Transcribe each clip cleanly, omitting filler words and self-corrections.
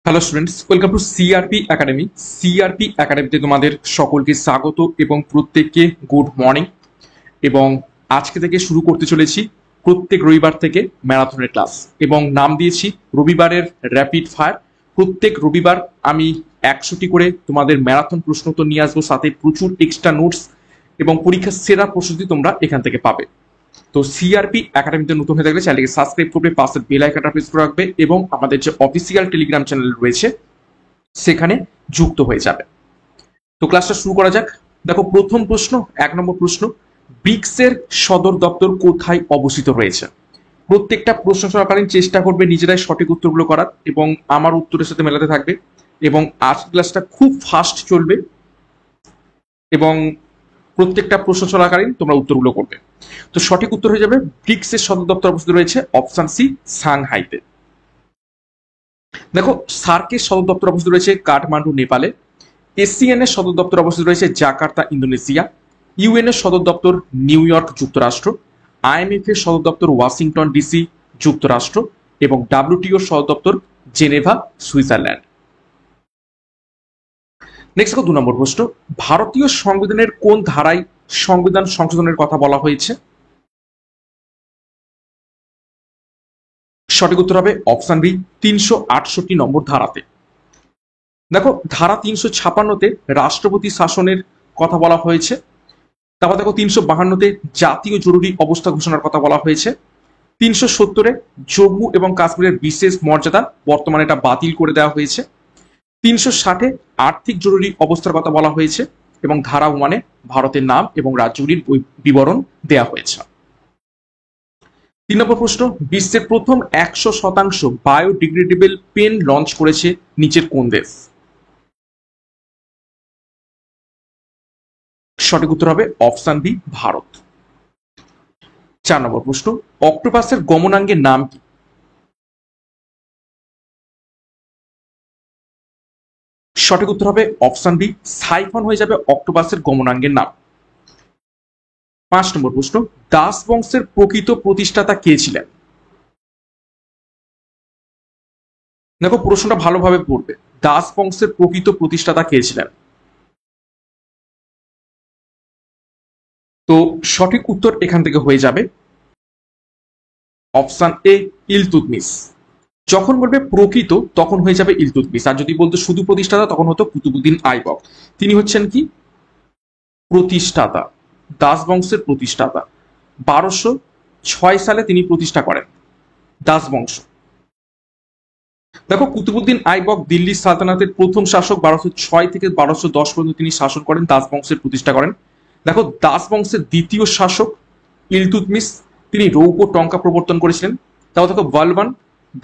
Hello students, welcome to CRP academy. CRP একাডেমিতে তোমাদের সকলকে স্বাগত এবং প্রত্যেককে গুড মর্নিং। এবং আজকে থেকে শুরু করতে চলেছি প্রত্যেক রবিবার থেকে ম্যারাথনের ক্লাস, এবং নাম দিয়েছি রবিবারের র্যাপিড ফায়ার। প্রত্যেক রবিবার আমি 100টি করে তোমাদের ম্যারাথন প্রশ্নোত্তর নিয়ে আসবো, সাথে প্রচুর এক্সট্রা নোটস এবং পরীক্ষার সেরা প্রস্তুতি তোমরা এখান থেকে পাবে। তো সিআরপি একাডেমিতে নতুন হয়ে থাকলে চ্যানেলকে সাবস্ক্রাইব করবে, পাশের বেল আইকনটা প্রেস করে রাখবে এবং আমাদের যে অফিসিয়াল টেলিগ্রাম চ্যানেল রয়েছে সেখানে যুক্ত হয়ে যাবে। তো ক্লাসটা শুরু করা যাক। দেখো, প্রথম প্রশ্ন, 1 নম্বর প্রশ্ন, ব্রিক্সের সদর দপ্তর কোথায় অবস্থিত রয়েছে? প্রত্যেকটা প্রশ্ন চলাকালীন চেষ্টা করবে নিজেরাই সঠিক উত্তরগুলো করার এবং আমার উত্তরের সাথে মেলাতে থাকবে। এবং আজকের ক্লাসটা খুব ফাস্ট চলবে এবং প্রত্যেকটা প্রশ্ন চলাকালীন তোমরা উত্তরগুলো করবে। তো সঠিক উত্তর হয়ে যাবে ব্রিক্সের সদর দপ্তর অবস্থিত রয়েছে অপশন সি, সাংহাইতে। দেখো, সার্কের সদর দপ্তর অবস্থিত রয়েছে কাঠমান্ডু, নেপালে। এসিএন এর সদর দপ্তর অবস্থিত রয়েছে জাকার্তা, ইন্দোনেশিয়া। ইউএন এর সদর দপ্তর নিউ ইয়র্ক, যুক্তরাষ্ট্র। আইএমএফ এর সদর দপ্তর ওয়াশিংটন ডিসি, যুক্তরাষ্ট্র। এবং ডাব্লিউটিও সদর দপ্তর জেনেভা, সুইজারল্যান্ড। নেক্সট দেখো, 2 নম্বর প্রশ্ন, ভারতীয় সংবিধানের কোন ধারায় সংবিধান সংশোধনের কথা বলা হয়েছে? সঠিক উত্তর হবে অপশন বি, 368 নম্বর ধারাতে। দেখো, ধারা 356-তে রাষ্ট্রপতি শাসনের কথা বলা হয়েছে। তারপর দেখো, 352-তে জাতীয় জরুরি অবস্থা ঘোষণার কথা বলা হয়েছে। 370-এ জম্মু এবং কাশ্মীরের বিশেষ মর্যাদা, বর্তমানে এটা বাতিল করে দেওয়া হয়েছে। 360-এ আর্থিক জরুরি অবস্থার কথা বলা হয়েছে এবং ধারা 1-এ ভারতের নাম এবং রাজ্যগুলির বিবরণ দেওয়া হয়েছে। 3 নম্বর প্রশ্ন, বিশ্বের প্রথম 100% বায়োডিগ্রেডেবল পেন লঞ্চ করেছে নিচের কোন দেশ? সঠিক উত্তর হবে অপশন বি, ভারত। 4 নম্বর প্রশ্ন, অক্টোপাসের গমনাঙ্গের নাম কি? সঠিক উত্তর হবে অপশন বি, সাইফন হয়ে যাবে অক্টোপাসের গমনাঙ্গের নাম। 5 নম্বর প্রশ্ন, দাস বংশের প্রকৃত প্রতিষ্ঠাতা কে ছিলেন? দেখো, প্রশ্নটা ভালোভাবে পড়বে। দাস বংশের প্রকৃত প্রতিষ্ঠাতা কে ছিলেন? তো সঠিক উত্তর এখান থেকে হয়ে যাবে অপশন এ, ইলতুৎমিশ। যখন বলবে প্রকৃত তখন হয়ে যাবে ইলতুৎমিশ, আর যদি বলতো শুধু প্রতিষ্ঠাতা তখন হতো কুতুবুদ্দিন আইবক। তিনি হচ্ছেন কি প্রতিষ্ঠাতা, দাস বংশের প্রতিষ্ঠাতা। 1206 সালে তিনি প্রতিষ্ঠা করেন দাস বংশ। দেখো, কুতুবুদ্দিন আইবক দিল্লি সালতানাতের প্রথম শাসক। 1206 থেকে 1210 পর্যন্ত তিনি শাসন করেন, দাস বংশের প্রতিষ্ঠা করেন। দেখো, দাস বংশের দ্বিতীয় শাসক ইলতুৎমিশ, তিনি রৌপ্য টঙ্কা প্রবর্তন করেছিলেন। তারপর দেখো বলবান,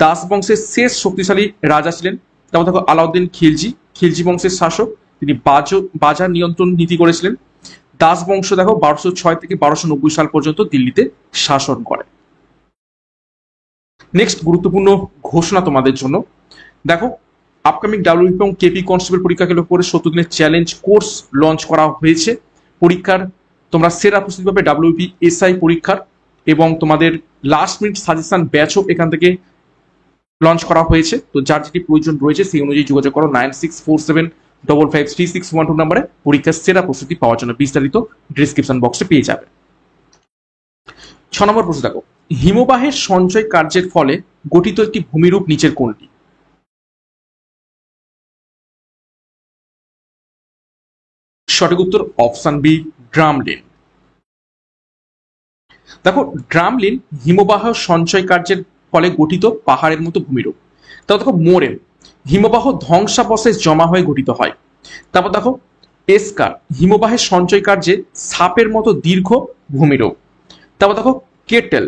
দাস বংশের শেষ শক্তিশালী রাজা ছিলেন। তারপর দেখো আলাউদ্দিন খিলজি, খিলজি বংশের শাসক, তিনি বাজার নিয়ন্ত্রণ নীতি করেছিলেন। দাস বংশ দেখো 1206 থেকে 1290 সাল পর্যন্ত দিল্লিতে শাসন করে। নেক্সট গুরুত্বপূর্ণ ঘোষণা তোমাদের জন্য। দেখো, আপকামিং ডাব্লিউপি এবং কেপি কনস্টেবল পরীক্ষাকে লক্ষ্য করে 70 দিনের চ্যালেঞ্জ কোর্স লঞ্চ করা হয়েছে। পরীক্ষার তোমরা সেরা প্রস্তুতি পাবে ডাব্লিউপি এসআই পরীক্ষার, এবং তোমাদের লাস্ট মিনিট সাজেশন ব্যাচও এখান থেকে লঞ্চ করা হয়েছে। তো যার যেটি প্রয়োজন রয়েছে সেই অনুযায়ী যোগাযোগ করো 9647553612 নম্বরে পরীক্ষার সেরা প্রস্তুতি পাওয়ার জন্য। বিস্তারিত ডিসক্রিপশন বক্সে পেয়ে যাবে। 6 নম্বর প্রশ্ন দেখো, হিমবাহের সঞ্চয় কার্যের ফলে গঠিত একটি ভূমিরূপ নিচের কোনটি? সঠিক উত্তর অপশন বি, ড্রামলিন। দেখো, ড্রামলিন হিমবাহ সঞ্চয় কার্যের ফলে গঠিত পাহাড়ের মতো ভূমিরূপ। তারপর দেখো মোরেন, হিমবাহ ধ্বংসাবশেষ জমা হয়ে গঠিত হয়। তারপর দেখো এসকার, হিমবাহের সঞ্চয় কার্যে সাপের মতো দীর্ঘ ভূমিরূপ। তারপর দেখো কেটেল,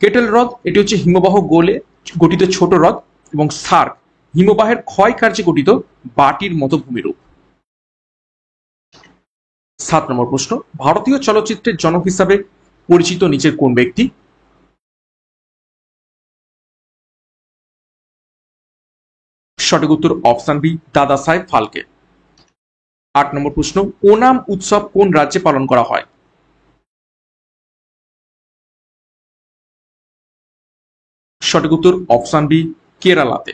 কেটেল হ্রদ, এটি হচ্ছে হিমবাহ গোলে গঠিত ছোট হ্রদ। এবং সার্ক, হিমবাহের ক্ষয় কার্যে গঠিত বাটির মতো ভূমিরূপ। 7 নম্বর প্রশ্ন, ভারতীয় চলচ্চিত্রের জনক হিসাবে পরিচিত নিচের কোন ব্যক্তি? সঠিক উত্তর অপশন বি, দাদা সাহেব ফালকে। 8 নম্বর প্রশ্ন, ওনাম উৎসব কোন রাজ্যে পালন করা হয়? সঠিক উত্তর অপশন বি, কেরালাতে।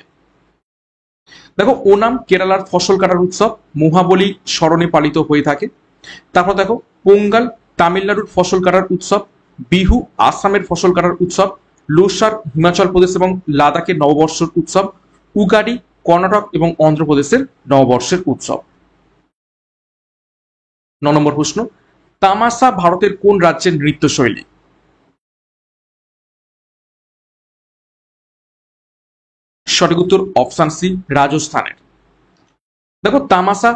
দেখো ওনাম কেরালার ফসল কাটার উৎসব, মহাবলী স্মরণে পালিত হয়ে থাকে। তারপর দেখো পোঙ্গাল তামিলনাড়ুর ফসল কাটার উৎসব, বিহু আসামের ফসল কাটার উৎসব, লোসার হিমাচল প্রদেশ এবং লাদাখের নববর্ষের উৎসব, উগাডি কর্ণাটক এবং অন্ধ্রপ্রদেশের নববর্ষের উৎসব। 9 নম্বর প্রশ্ন, তামাশা ভারতের কোন রাজ্যের নৃত্যশৈলী? সঠিক উত্তর অপশন সি, রাজস্থানের। দেখো তামাশা,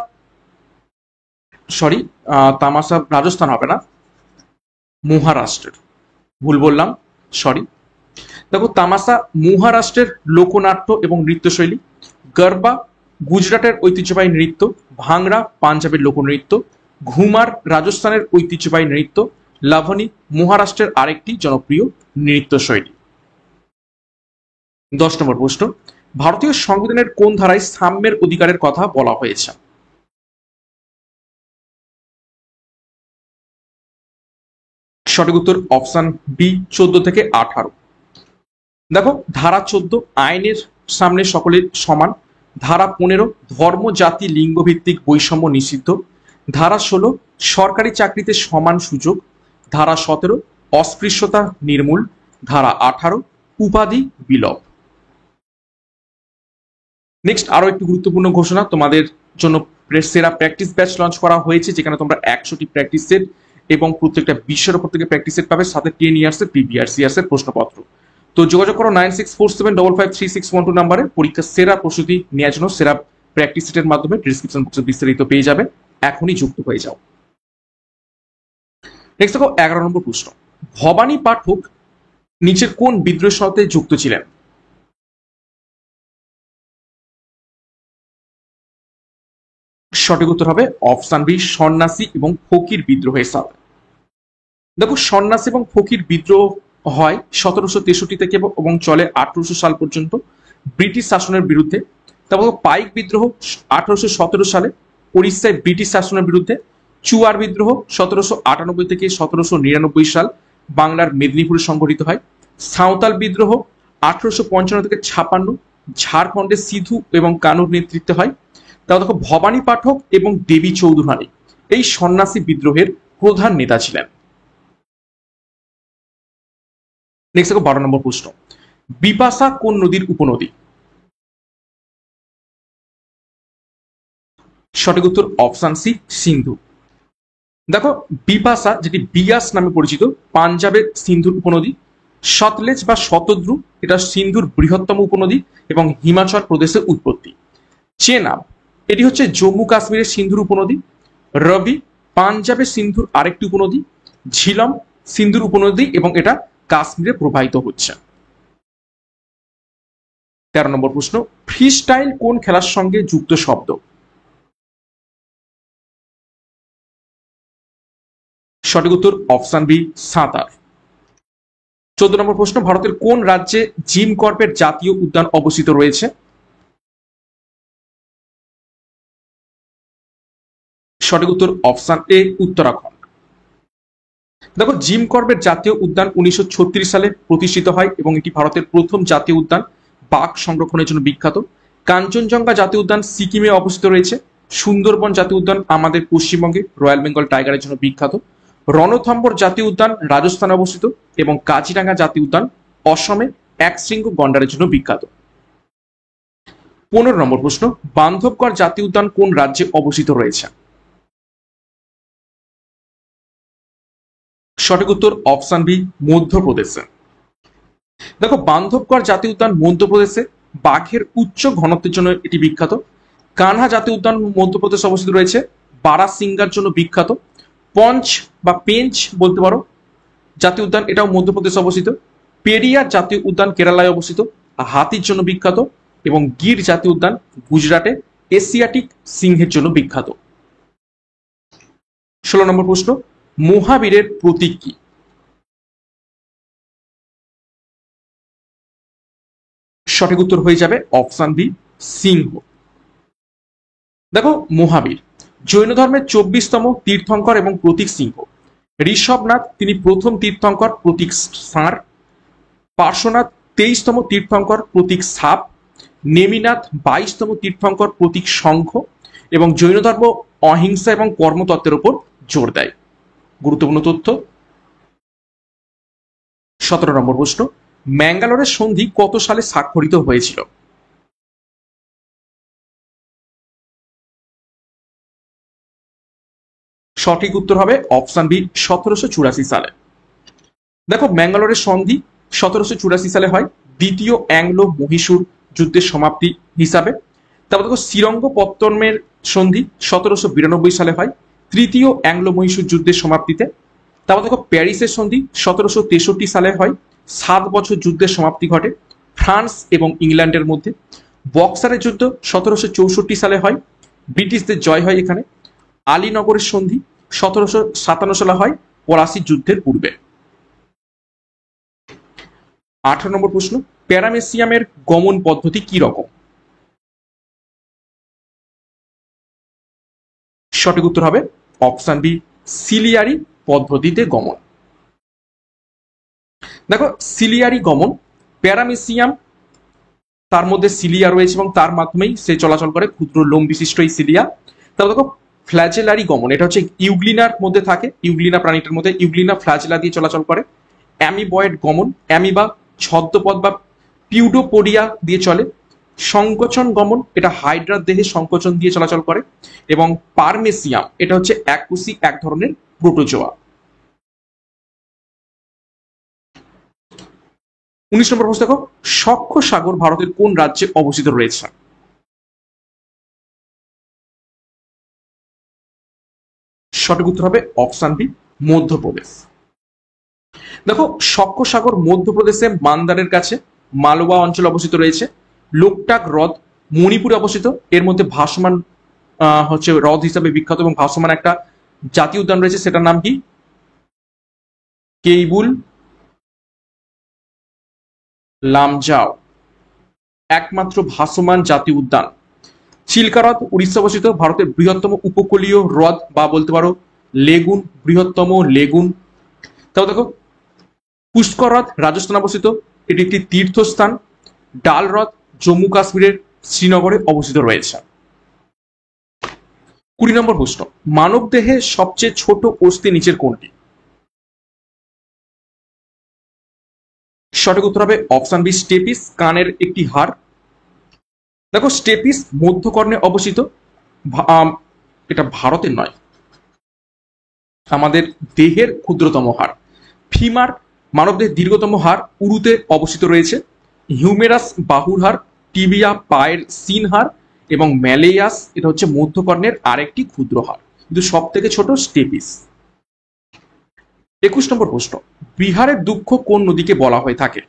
সরি, তামাশা রাজস্থান হবে না, মহারাষ্ট্রের, ভুল বললাম, সরি। দেখো তামাশা মহারাষ্ট্রের লোকনাট্য এবং নৃত্যশৈলী, গরবা গুজরাটের ঐতিহ্যবাহী নৃত্য, ভাংড়া পাঞ্জাবের লোকনৃত্য, ঘুমার রাজস্থানের ঐতিহ্যবাহী নৃত্য, লাভনী মহারাষ্ট্রের আরেকটি জনপ্রিয় নৃত্যশৈলী। 10 নম্বর প্রশ্ন, ভারতীয় সংবিধানের কোন ধারায় সাম্যের অধিকারের কথা বলা হয়েছে? সঠিক উত্তর অপশন বি, 14 থেকে 18। দেখো ধারা 14 আইনের সামনে সকলে সমান, ধারা 15 ধর্ম জাতি লিঙ্গ ভিত্তিক বৈষম্য নিষিদ্ধ, ধারা 16 সরকারি চাকরিতে সমান সুযোগ, ধারা 17 অস্পৃশ্যতা নির্মূল, ধারা 18 উপাধি বিলোপ। নেক্সট আরো একটি গুরুত্বপূর্ণ ঘোষণা, তোমাদের জন্য সেরা প্র্যাকটিস ব্যাচ লঞ্চ করা হয়েছে, যেখানে তোমরা 100টি প্র্যাকটিস সেট এবং প্রত্যেকটা বিষয়ের উপর থেকে প্র্যাকটিস সেট পাবে, সাথে 10 ইয়ার্সের প্রিভিয়াস ইয়ার্সের প্রশ্নপত্র। তো যোগাযোগ করো 9647553612 নাম্বারে পরীক্ষার সেরা প্রস্তুতি নেওয়ার জন্য। সেরা প্র্যাকটিস সেটের মাধ্যমে ডিসক্রিপশন বক্সে বিস্তারিত পেয়ে যাবে, এখনই যুক্ত হয়ে যাও। নেক্সট দেখো 11 নম্বর প্রশ্ন, ভবানী পাঠক নিচের কোন বিদ্রোহের সাথে যুক্ত ছিলেন? সঠিক উত্তর হবে অপশন বি, সন্ন্যাসী এবং ফকির বিদ্রোহের সাথে। দেখো সন্ন্যাসী এবং ফকির বিদ্রোহ হয় 1763 থেকে এবং চলে 1800 সাল পর্যন্ত ব্রিটিশ শাসনের বিরুদ্ধে। তারপর পাইক বিদ্রোহ 1817 সালে উড়িষ্যায় ব্রিটিশ শাসনের বিরুদ্ধে, চুয়ার বিদ্রোহ 1798 থেকে 1799 সাল বাংলার মেদিনীপুরে সংঘটিত হয়, সাঁওতাল বিদ্রোহ 1855 থেকে 56 ঝাড়খণ্ডে সিধু এবং কানুর নেতৃত্বে হয়। তাও দেখো ভবানী পাঠক এবং দেবী চৌধুরানী এই সন্ন্যাসী বিদ্রোহের প্রধান নেতা ছিলেন। নেক্সট দেখো 12 নম্বর প্রশ্ন, বিপাশা কোন নদীর উপনদী? সঠিক উত্তর অপশন সি, সিন্ধু। দেখো বিপাশা যেটি বিয়াস নামে পরিচিত পাঞ্জাবের সিন্ধুর উপনদী, সতলেজ বা শতদ্রু এটা সিন্ধুর বৃহত্তম উপনদী এবং হিমাচল প্রদেশের উৎপত্তি। চেনাব এটি হচ্ছে জম্মু কাশ্মীরের সিন্ধুর উপনদী, রবি পাঞ্জাবের সিন্ধুর আরেকটি উপনদী, ঝিলম সিন্ধুর উপনদী এবং এটা কাশ্মীরে প্রবাহিত হচ্ছে। 13 নম্বর প্রশ্ন, ফ্রি স্টাইল কোন খেলার সঙ্গে যুক্ত শব্দ? সঠিক উত্তর অপশন বি, সাঁতার। 14 নম্বর প্রশ্ন, ভারতের কোন রাজ্যে জিম কর্বেট জাতীয় উদ্যান অবস্থিত রয়েছে? সঠিক উত্তর অপশন এ, উত্তরাখণ্ড। দেখো জিম কর্বেট জাতীয় উদ্যান 1936 সালে প্রতিষ্ঠিত হয় এবং এটি ভারতের প্রথম জাতীয় উদ্যান, বাঘ সংরক্ষণের জন্য বিখ্যাত। কাঞ্চনজঙ্ঘা জাতীয় উদ্যান সিকিমে অবস্থিত রয়েছে। সুন্দরবন জাতীয় উদ্যান আমাদের পশ্চিমবঙ্গে রয়্যাল বেঙ্গল টাইগারের জন্য বিখ্যাত। রণথম্বর জাতীয় উদ্যান রাজস্থানে অবস্থিত এবং কাজিরাঙ্গা জাতীয় উদ্যান অসমে একশৃঙ্গ গন্ডারের জন্য বিখ্যাত। 15 নম্বর প্রশ্ন, বান্ধবগড় জাতীয় উদ্যান কোন রাজ্যে অবস্থিত রয়েছে? সঠিক উত্তর অপশন বি, মধ্যপ্রদেশে। দেখো বান্ধবগড় জাতীয় উদ্যান মধ্যপ্রদেশে বাঘের উচ্চ ঘনত্বের জন্য এটি বিখ্যাত। কানহা জাতীয় উদ্যান মধ্যপ্রদেশে অবস্থিত রয়েছে, বারাসিঙ্গার জন্য বিখ্যাত। পঞ্চ বা পেঞ্চ বলতে পারো জাতীয় উদ্যান, এটাও মধ্যপ্রদেশে অবস্থিত। পেরিয়ার জাতীয় উদ্যান কেরালায় অবস্থিত, হাতির জন্য বিখ্যাত। এবং গির জাতীয় উদ্যান গুজরাটে এশিয়াটিক সিংহের জন্য বিখ্যাত। 16 নম্বর প্রশ্ন, মহাবীরের প্রতীক কি? সঠিক উত্তর হয়ে যাবে অপশন বি, সিংহ। দেখো মহাবীর জৈন ধর্মের 24তম তীর্থঙ্কর এবং প্রতীক সিংহ। ঋষভনাথ তিনি প্রথম তীর্থঙ্কর, প্রতীক ষাঁড়। পার্শ্বনাথ 23তম তীর্থঙ্কর, প্রতীক সাপ। নেমিনাথ 22তম তীর্থঙ্কর প্রতীক শঙ্খ এবং জৈন ধর্ম অহিংসা এবং কর্মতত্ত্বের উপর জোর দেয়। গুরুত্বপূর্ণ তথ্য। 17 নম্বর প্রশ্ন, ম্যাঙ্গালোরের সন্ধি কত সালে স্বাক্ষরিত হয়েছিল? সঠিক উত্তর হবে অপশন বি 1784 সালে। দেখো, ম্যাঙ্গালোরের সন্ধি 1784 সালে হয় দ্বিতীয় অ্যাংলো মহীশূর যুদ্ধের সমাপ্তি হিসাবে। তারপর দেখো, শ্রীরঙ্গপত্তনমের সন্ধি 1792 সালে হয় তৃতীয় অ্যাংলো মহীশূর যুদ্ধের সমাপ্তিতে। তারপর দেখো, প্যারিসের সন্ধি 1763 সালে হয় 7 বছর যুদ্ধের সমাপ্তি ঘটে ফ্রান্স এবং ইংল্যান্ডের মধ্যে। বক্সারের যুদ্ধ 1764 সালে হয়, ব্রিটিশদের জয় হয় এখানে। আলীনগরের সন্ধি 1757 সালে হয় পলাশি যুদ্ধের পূর্বে। 18 নম্বর প্রশ্ন, প্যারামেসিয়ামের গমন পদ্ধতি কি রকম? সঠিক উত্তর হবে অপশন বি সিলিয়ারি পদ্ধতিতে গমন। দেখো, সিলিয়ারি গমন, প্যারামেসিয়াম তার মধ্যে সিলিয়া রয়েছে এবং তার মাধ্যমেই সে চলাচল করে, ক্ষুদ্র লোম বিশিষ্ট এই সিলিয়া। তারপর দেখো, ফ্ল্যাজেলারি গমন, এটা হচ্ছে ইউগ্লিনার মধ্যে থাকে, ইউগ্লিনা প্রাণীটার মধ্যে ইউগ্লিনা ফ্ল্যাজেলা দিয়ে চলাচল করে। অ্যামিবয়েড গমন, অ্যামিবা ছদ্মপদ বা পিউডোপোডিয়া দিয়ে চলে। সংকোচন গমন, এটা হাইড্রার দেহে সংকোচন দিয়ে চলাচল করে। এবং পারমেসিয়াম, এটা হচ্ছে এককোষী এক ধরনের প্রোটোজোয়া। 19 নম্বর প্রশ্ন দেখো, সখ্য সাগর ভারতের কোন রাজ্যে অবস্থিত রয়েছে? সঠিক উত্তর হবে অপশন বি মধ্যপ্রদেশ। দেখো, সখ্য সাগর মধ্যপ্রদেশে মান্দারের কাছে মালওয়া অঞ্চলে অবস্থিত রয়েছে। লোকটাক হ্রদ মণিপুরে অবস্থিত, এর মধ্যে ভাসমান হচ্ছে হ্রদ হিসাবে বিখ্যাত এবং ভাসমান একটা জাতীয় উদ্যান রয়েছে, সেটার নাম কি? কেইবুল লামজাও, একমাত্র ভাসমান জাতীয় উদ্যান। চিল্কা হ্রদ উড়িষ্যা অবস্থিত, ভারতের বৃহত্তম উপকূলীয় হ্রদ বা বলতে পারো লেগুন, বৃহত্তম লেগুন। তাও দেখো, পুষ্কর হ্রদ রাজস্থান অবস্থিত, এটি একটি তীর্থস্থান। ডাল হ্রদ জম্মু কাশ্মীরের শ্রীনগরে অবস্থিত রয়েছে। 20 নম্বর প্রশ্ন, মানব দেহে সবচেয়ে ছোট অস্থি নিচের কোনটি? সঠিক উত্তর হবে অপশন বি স্টেপিস, কানের একটি হাড়। দেখো, স্টেপিস মধ্যকর্ণে অবস্থিত, এটা ভারতের নয়, আমাদের দেহের ক্ষুদ্রতম হাড়। ফিমার মানবদেহের দীর্ঘতম হাড়, উরুতে অবস্থিত রয়েছে। হিউমেরাস বাহুর হাড়, টিবিয়া পায়ের সিন হাড় এবং ম্যালেয়াস এটা হচ্ছে মধ্যকর্ণের আরেকটি ক্ষুদ্র হাড়, কিন্তু সব থেকে ছোট স্টেপিস। 21 নম্বর প্রশ্ন, বিহারের দুঃখ কোন নদীকে বলা হয়ে থাকে?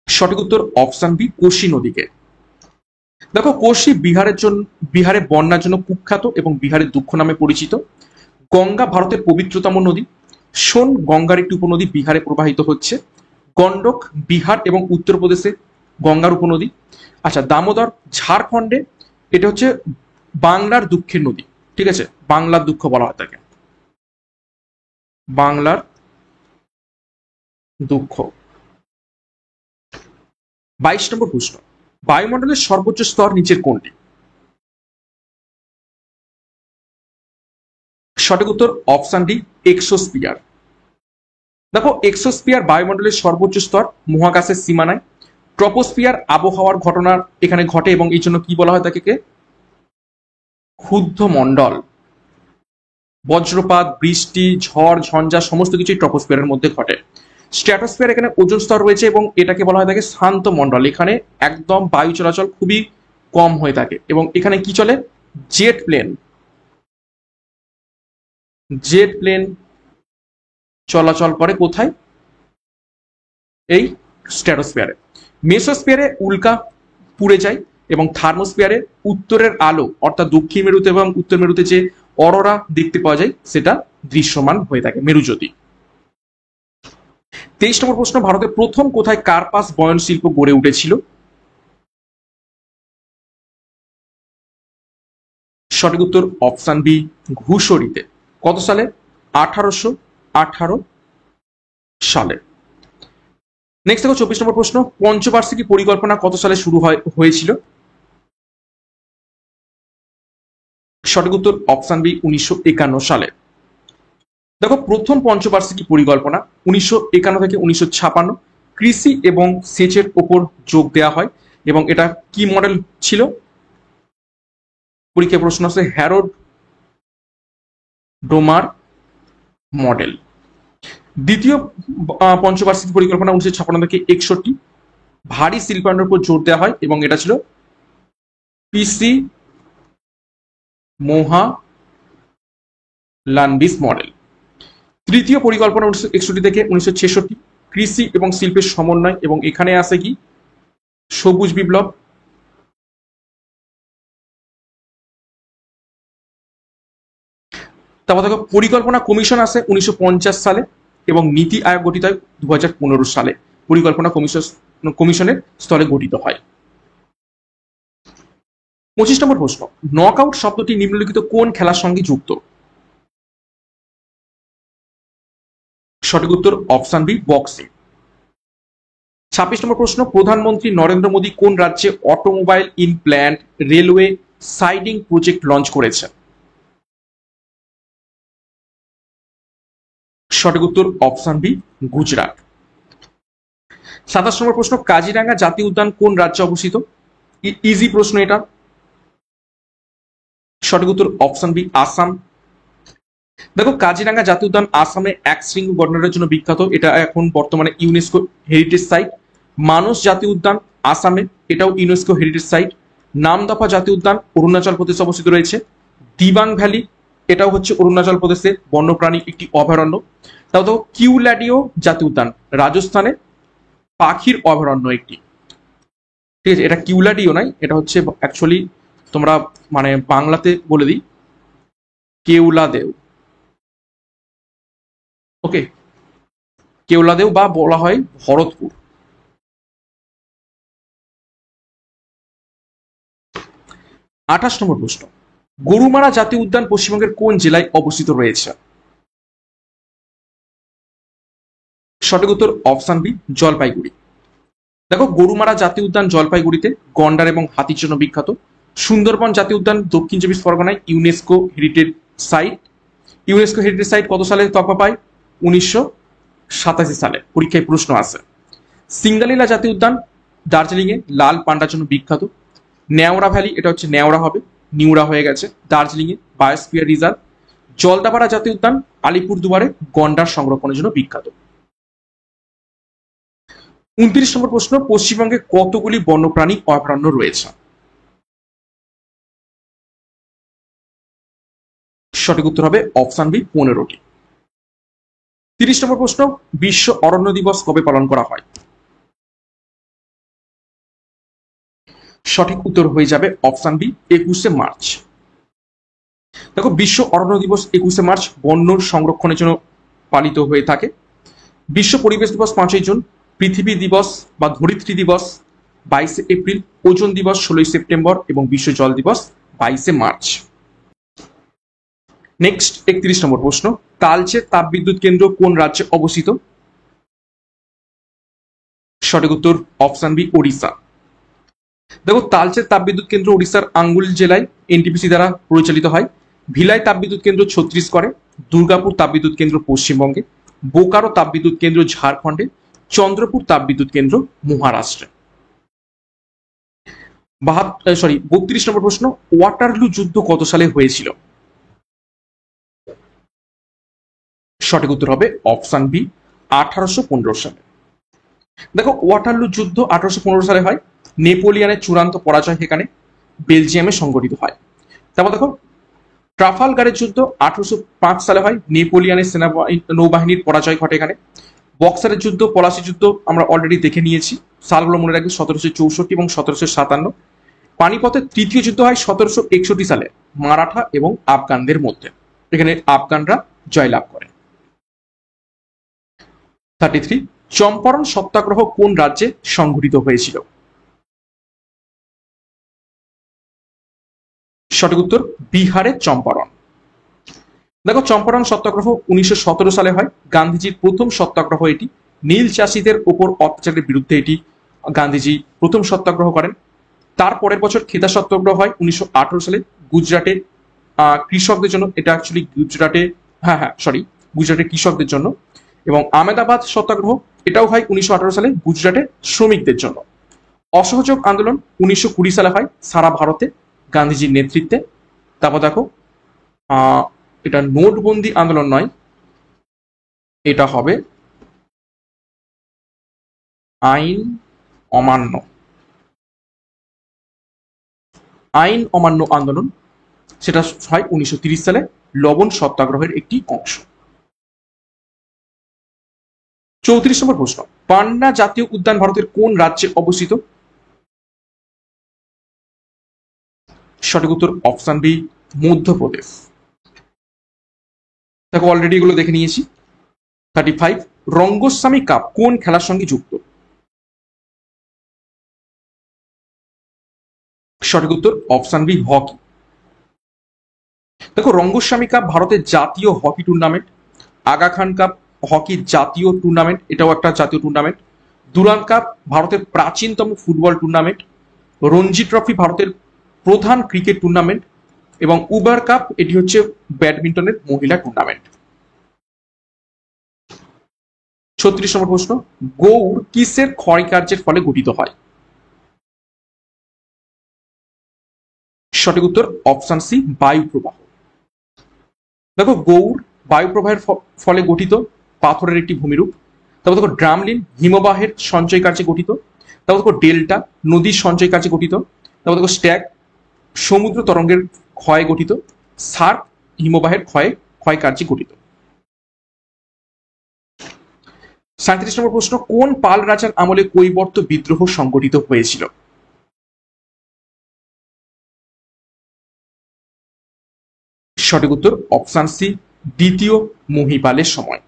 সঠিক উত্তর অপশন বি কোশি নদীকে। দেখো, কোশি বিহারে বন্যার জন্য কুখ্যাত এবং বিহারের দুঃখ নামে পরিচিত। গঙ্গা ভারতের পবিত্রতম নদী। সোন গঙ্গার একটি উপনদী বিহারে প্রবাহিত হচ্ছে। গন্ডক বিহার এবং উত্তরপ্রদেশে গঙ্গার উপনদী। আচ্ছা, দামোদর ঝাড়খণ্ডে, এটা হচ্ছে বাংলার দুঃখের নদী, ঠিক আছে, বাংলার দুঃখ বলা হয় তাকে, বাংলার দুঃখ। 22 নম্বর প্রশ্ন, বায়ুমণ্ডলের সর্বোচ্চ স্তর নিচের কোনটি? সঠিক উত্তর অপশন ডি এক্সোস্পিয়ার। দেখো, এক্সোস্পিয়ার বায়ুমণ্ডলের সর্বোচ্চ স্তর, মহাকাশের সীমানায়। ট্রপোস্পিয়ার আবহাওয়ার ঘটনা এখানে ঘটে এবং এই জন্য কি বলা হয় তাকে? ক্ষুব্ধ মণ্ডল। বজ্রপাত, বৃষ্টি, ঝড়, ঝঞ্ঝা সমস্ত কিছুই ট্রপোস্পিয়ারের মধ্যে ঘটে। স্ট্র্যাটোস্ফিয়ার, এখানে ওজোন স্তর রয়েছে এবং এটাকে বলা হয় থাকে শান্ত মণ্ডল, এখানে একদম বায়ু চলাচল খুবই কম হয়ে থাকে এবং এখানে কি চলে? জেট প্লেন, জেট প্লেন চলাচল করে কোথায়? এই স্ট্র্যাটোস্ফিয়ারে। মেসোস্ফিয়ারে উল্কা পুড়ে যায় এবং থার্মোস্ফিয়ারে উত্তরের আলো অর্থাৎ দক্ষিণ মেরুতে এবং উত্তর মেরুতে যে অরোরা দেখতে পাওয়া যায় সেটা দৃশ্যমান হয়ে থাকে, মেরুজ্যোতি। 23 নম্বর প্রশ্ন, ভারতের প্রথম কোথায় কার্পাস বয়ন শিল্প গড়ে উঠেছিল? সঠিক উত্তর অপশন বি ঘুষরিতে। কত সালে? 1818 সালে। নেক্সট দেখো 24 নম্বর প্রশ্ন, পঞ্চবার্ষিকী পরিকল্পনা কত সালে শুরু হয়েছিল? সঠিক উত্তর অপশন বি 1951 সালে। দেখো প্রথম পঞ্চবার্ষিকী পরিকল্পনা 1951 থেকে 1956 কৃষি এবং সেচের ওপর যোগ দেওয়া হয় এবং এটা কি মডেল ছিল? পরীক্ষায় প্রশ্ন আছে হ্যারোড ডোমার মডেল। দ্বিতীয় পঞ্চবার্ষিকী পরিকল্পনা 1956 থেকে 61 ভারী শিল্পায়নের উপর জোর দেওয়া হয় এবং এটা ছিল পিসি মোহালানবিস মডেল। তৃতীয় পরিকল্পনা 1961 থেকে 1966 কৃষি এবং শিল্পের সমন্বয় এবং এখানে আছে কি সবুজ বিপ্লব। তারপর দেখো পরিকল্পনা কমিশন আছে 1950 সালে এবং নীতি আয়োগ গঠিত হয় 2015 সালে। পরিকল্পনা কমিশনের স্থলে গঠিত হয়। 25 নম্বর প্রশ্ন, নকআউট শব্দটি নিম্নলিখিত কোন খেলার সঙ্গে যুক্ত? সঠিক উত্তর অপশন বি বক্সিং। 26 নম্বর প্রশ্ন, প্রধানমন্ত্রী নরেন্দ্র মোদী কোন রাজ্যে automobile in plant railway siding project launch করেছেন? সঠিক উত্তর অপশন বি গুজরাট। 27 নম্বর প্রশ্ন, কাজিরাঙ্গা জাতীয় উদ্যান কোন রাজ্যে অবস্থিত? ইজি প্রশ্ন এটা। সঠিক উত্তর অপশন বি আসাম। দেখো কাজিরাঙ্গা জাতীয় উদ্যান আসামে এক শৃঙ্গ গঠনের জন্য বিখ্যাত, এটা এখন বর্তমানে ইউনেস্কো হেরিটেজ সাইট। মানস জাতীয় উদ্যান আসামে, এটাও ইউনেস্কো হেরিটেজ সাইট। নামদফা জাতীয় উদ্যান অরুণাচল প্রদেশে অবস্থিত রয়েছে। দিবাং ভ্যালি এটাও হচ্ছে অরুণাচল প্রদেশে বন্যপ্রাণী একটি অভয়ারণ্য। তাও তো কিউল্যাডিও জাতীয় উদ্যান রাজস্থানে পাখির অভয়ারণ্য একটি। ঠিক আছে, এটা কিউল্যাডিও নয়, এটা হচ্ছে অ্যাকচুয়ালি তোমরা মানে বাংলাতে বলে দিই কেউলাদেও। ওকে, কেওলাদেও বা বলা হয় ভরতপুর। 28 নম্বর প্রশ্ন, গরুমারা জাতীয় উদ্যান পশ্চিমবঙ্গের কোন জেলায় অবস্থিত রয়েছে? সঠিক উত্তর অপশন বি জলপাইগুড়ি। দেখো গরুমারা জাতীয় উদ্যান জলপাইগুড়িতে গন্ডার এবং হাতির জন্য বিখ্যাত। সুন্দরবন জাতীয় উদ্যান দক্ষিণ চব্বিশ পরগনায় UNESCO heritage site. UNESCO heritage site কত সালে তকমা পায়? 1987 সালে। পরীক্ষায় প্রশ্ন আছে। সিঙ্গালীলা জাতীয় উদ্যান দার্জিলিং এ লাল পান্ডার জন্য বিখ্যাত। নেওড়া ভ্যালি, এটা হচ্ছে নেওড়া হবে, নিউড়া হয়ে গেছে, দার্জিলিং এ বায়োস্ফিয়ার রিজার্ভ। জলদাপাড়া জাতীয় উদ্যান আলিপুরদুয়ারে গন্ডার সংরক্ষণের জন্য বিখ্যাত। 29 নম্বর প্রশ্ন, পশ্চিমবঙ্গে কতগুলি বন্যপ্রাণী অভয়ারণ্য রয়েছে? সঠিক উত্তর হবে অপশন বি 15টি। 30 নম্বর প্রশ্ন, বিশ্ব অরণ্য দিবস কবে পালন করা হয়? সঠিক উত্তর হয়ে যাবে অপশন বি 21শে মার্চ। দেখো বিশ্ব অরণ্য দিবস 21শে মার্চ বন্য সংরক্ষণের জন্য পালিত হয়ে থাকে। বিশ্ব পরিবেশ দিবস 5ই জুন। পৃথিবী দিবস বা ধরিত্রী দিবস 22শে এপ্রিল। ওজন দিবস 16ই সেপ্টেম্বর এবং বিশ্ব জল দিবস 22শে মার্চ। নেক্সট 31 নম্বর প্রশ্ন, তালচের তাপবিদ্যুৎ কেন্দ্র কোন রাজ্যে অবস্থিত? সঠিক উত্তর অপশন বি ওড়িশা। দেখো তালচের তাপবিদ্যুৎ কেন্দ্র ওড়িশার আঙ্গুল জেলায় এনটিপিসি দ্বারা পরিচালিত হয়। ভিলাই তাপবিদ্যুৎ কেন্দ্র ছত্তিশগড়ে। দুর্গাপুর তাপবিদ্যুৎ কেন্দ্র পশ্চিমবঙ্গে। বোকারো তাপবিদ্যুৎ কেন্দ্র ঝাড়খণ্ডে। চন্দ্রপুর তাপবিদ্যুৎ কেন্দ্র মহারাষ্ট্রে। 32 নম্বর প্রশ্ন, ওয়াটারলু যুদ্ধ কত সালে হয়েছিল? সঠিক উত্তর হবে অপশন বি 1815 সালে। দেখো ওয়াটারলু যুদ্ধ 1815 সালে হয়। নেপোলিয়নের চূড়ান্ত পরাজয় এখানে বেলজিয়ামে সংঘটিত হয়। তারপর দেখো ট্রাফালগারের যুদ্ধ 1805 সালে হয়। নেপোলিয়নের নৌবাহিনীর পরাজয় ঘটে এখানে। বক্সারের যুদ্ধ পলাশি যুদ্ধ আমরা অলরেডি দেখে নিয়েছি, সালগুলো মনে রাখবে 1764 এবং 1757। পানিপথের তৃতীয় যুদ্ধ হয় 1761 সালে মারাঠা এবং আফগানদের মধ্যে, এখানে আফগানরা জয়লাভ করে। 33 চম্পারণ সত্যাগ্রহ কোন রাজ্যে সংঘটিত হয়েছিল? সঠিক উত্তর বিহারের চম্পারণ। দেখো চম্পারণ সত্যাগ্রহ 1917 সালে হয়। গান্ধীজির প্রথম সত্যাগ্রহ এটি। নীল চাষিদের ওপর অত্যাচারের বিরুদ্ধে এটি গান্ধীজি প্রথম সত্যাগ্রহ করেন। তার পরের বছর খেদা সত্যাগ্রহ হয় 1918 সালে গুজরাটে কৃষকদের জন্য। এটা অ্যাকচুয়ালি গুজরাটের কৃষকদের জন্য। এবং আহমেদাবাদ সত্যাগ্রহ এটাও হয় 1918 সালে গুজরাটে শ্রমিকদের জন্য। অসহযোগ আন্দোলন 1920 সালে হয় সারা ভারতে গান্ধীজির নেতৃত্বে। তারপর দেখো এটা নোটবন্দি আন্দোলন নয়, এটা হবে আইন অমান্য আন্দোলন, সেটা হয় 1930 সালে লবণ সত্যাগ্রহের একটি অংশ। 34 নম্বর প্রশ্ন, পান্না জাতীয় উদ্যান ভারতের কোন রাজ্যে অবস্থিত? সঠিক উত্তর অপশন বি, মধ্যপ্রদেশ। দেখো অলরেডি এগুলো দেখে নিয়েছি। 35, রঙ্গস্বামী কাপ কোন খেলার সঙ্গে যুক্ত? সঠিক উত্তর অপশন বি, হকি। দেখো রঙ্গস্বামী কাপ ভারতের জাতীয় hockey tournament. Aga Khan cup হকির জাতীয় টুর্নামেন্ট, এটাও একটা জাতীয় টুর্নামেন্ট। দুরান্ত কাপ ভারতের প্রাচীনতম ফুটবল টুর্নামেন্ট। রঞ্জি ট্রফি ভারতের প্রধান ক্রিকেট টুর্নামেন্ট। এবং উবার কাপ এটি হচ্ছে ব্যাডমিন্টনের মহিলা টুর্নামেন্ট। 36 নম্বর প্রশ্ন, গৌড় কিসের ক্ষয়কার্যের ফলে গঠিত হয়? সঠিক উত্তর অপশন সি, বায়ু প্রবাহ। দেখো গৌড় বায়ু প্রবাহের ফলে গঠিত পাথরের একটি ভূমিরূপ। তারপর দেখো ড্রামলিন হিমবাহের সঞ্চয় কার্যে গঠিত। তারপর দেখো ডেল্টা নদীর সঞ্চয় কার্যে গঠিত। তারপর দেখো স্ট্যাগ সমুদ্র তরঙ্গের ক্ষয়ে গঠিত। সার্ক হিমবাহের ক্ষয় কার্যে গঠিত। 37 নম্বর প্রশ্ন, কোন পাল রাজার আমলে কৈবর্ত বিদ্রোহ সংগঠিত হয়েছিল? সঠিক উত্তর অপশন সি, দ্বিতীয় মহিপালের সময়।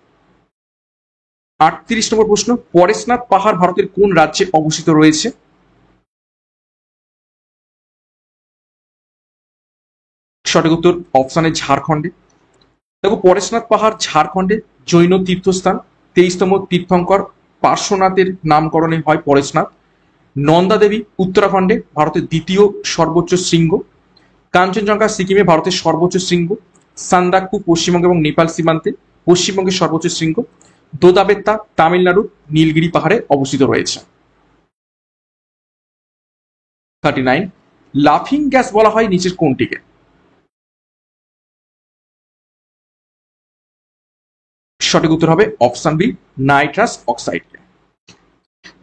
38 নম্বর প্রশ্ন, পরেশনাথ পাহাড় ভারতের কোন রাজ্যে অবস্থিত রয়েছে? সঠিক উত্তর অপশনে ঝাড়খণ্ডে। দেখো পরেশনাথ পাহাড় ঝাড়খণ্ডে জৈন তীর্থস্থান। 23তম তীর্থঙ্কর পার্শ্বনাথের নামকরণে হয় পরেশনাথ। নন্দা দেবী উত্তরাখণ্ডে ভারতের দ্বিতীয় সর্বোচ্চ শৃঙ্গ। কাঞ্চনজঙ্ঘা সিকিমে ভারতের সর্বোচ্চ শৃঙ্গ। সান্দাকফু পশ্চিমবঙ্গ এবং নেপাল সীমান্তে পশ্চিমবঙ্গের সর্বোচ্চ শৃঙ্গ। দোদাবেত্তা তামিলনাড়ুর নীলগিরি পাহাড়ে অবস্থিত রয়েছে। 39, লাফিং গ্যাস বলা হয় নিচের কোনটিকে? সঠিক উত্তর হবে অপশন বি, নাইট্রাস অক্সাইডকে।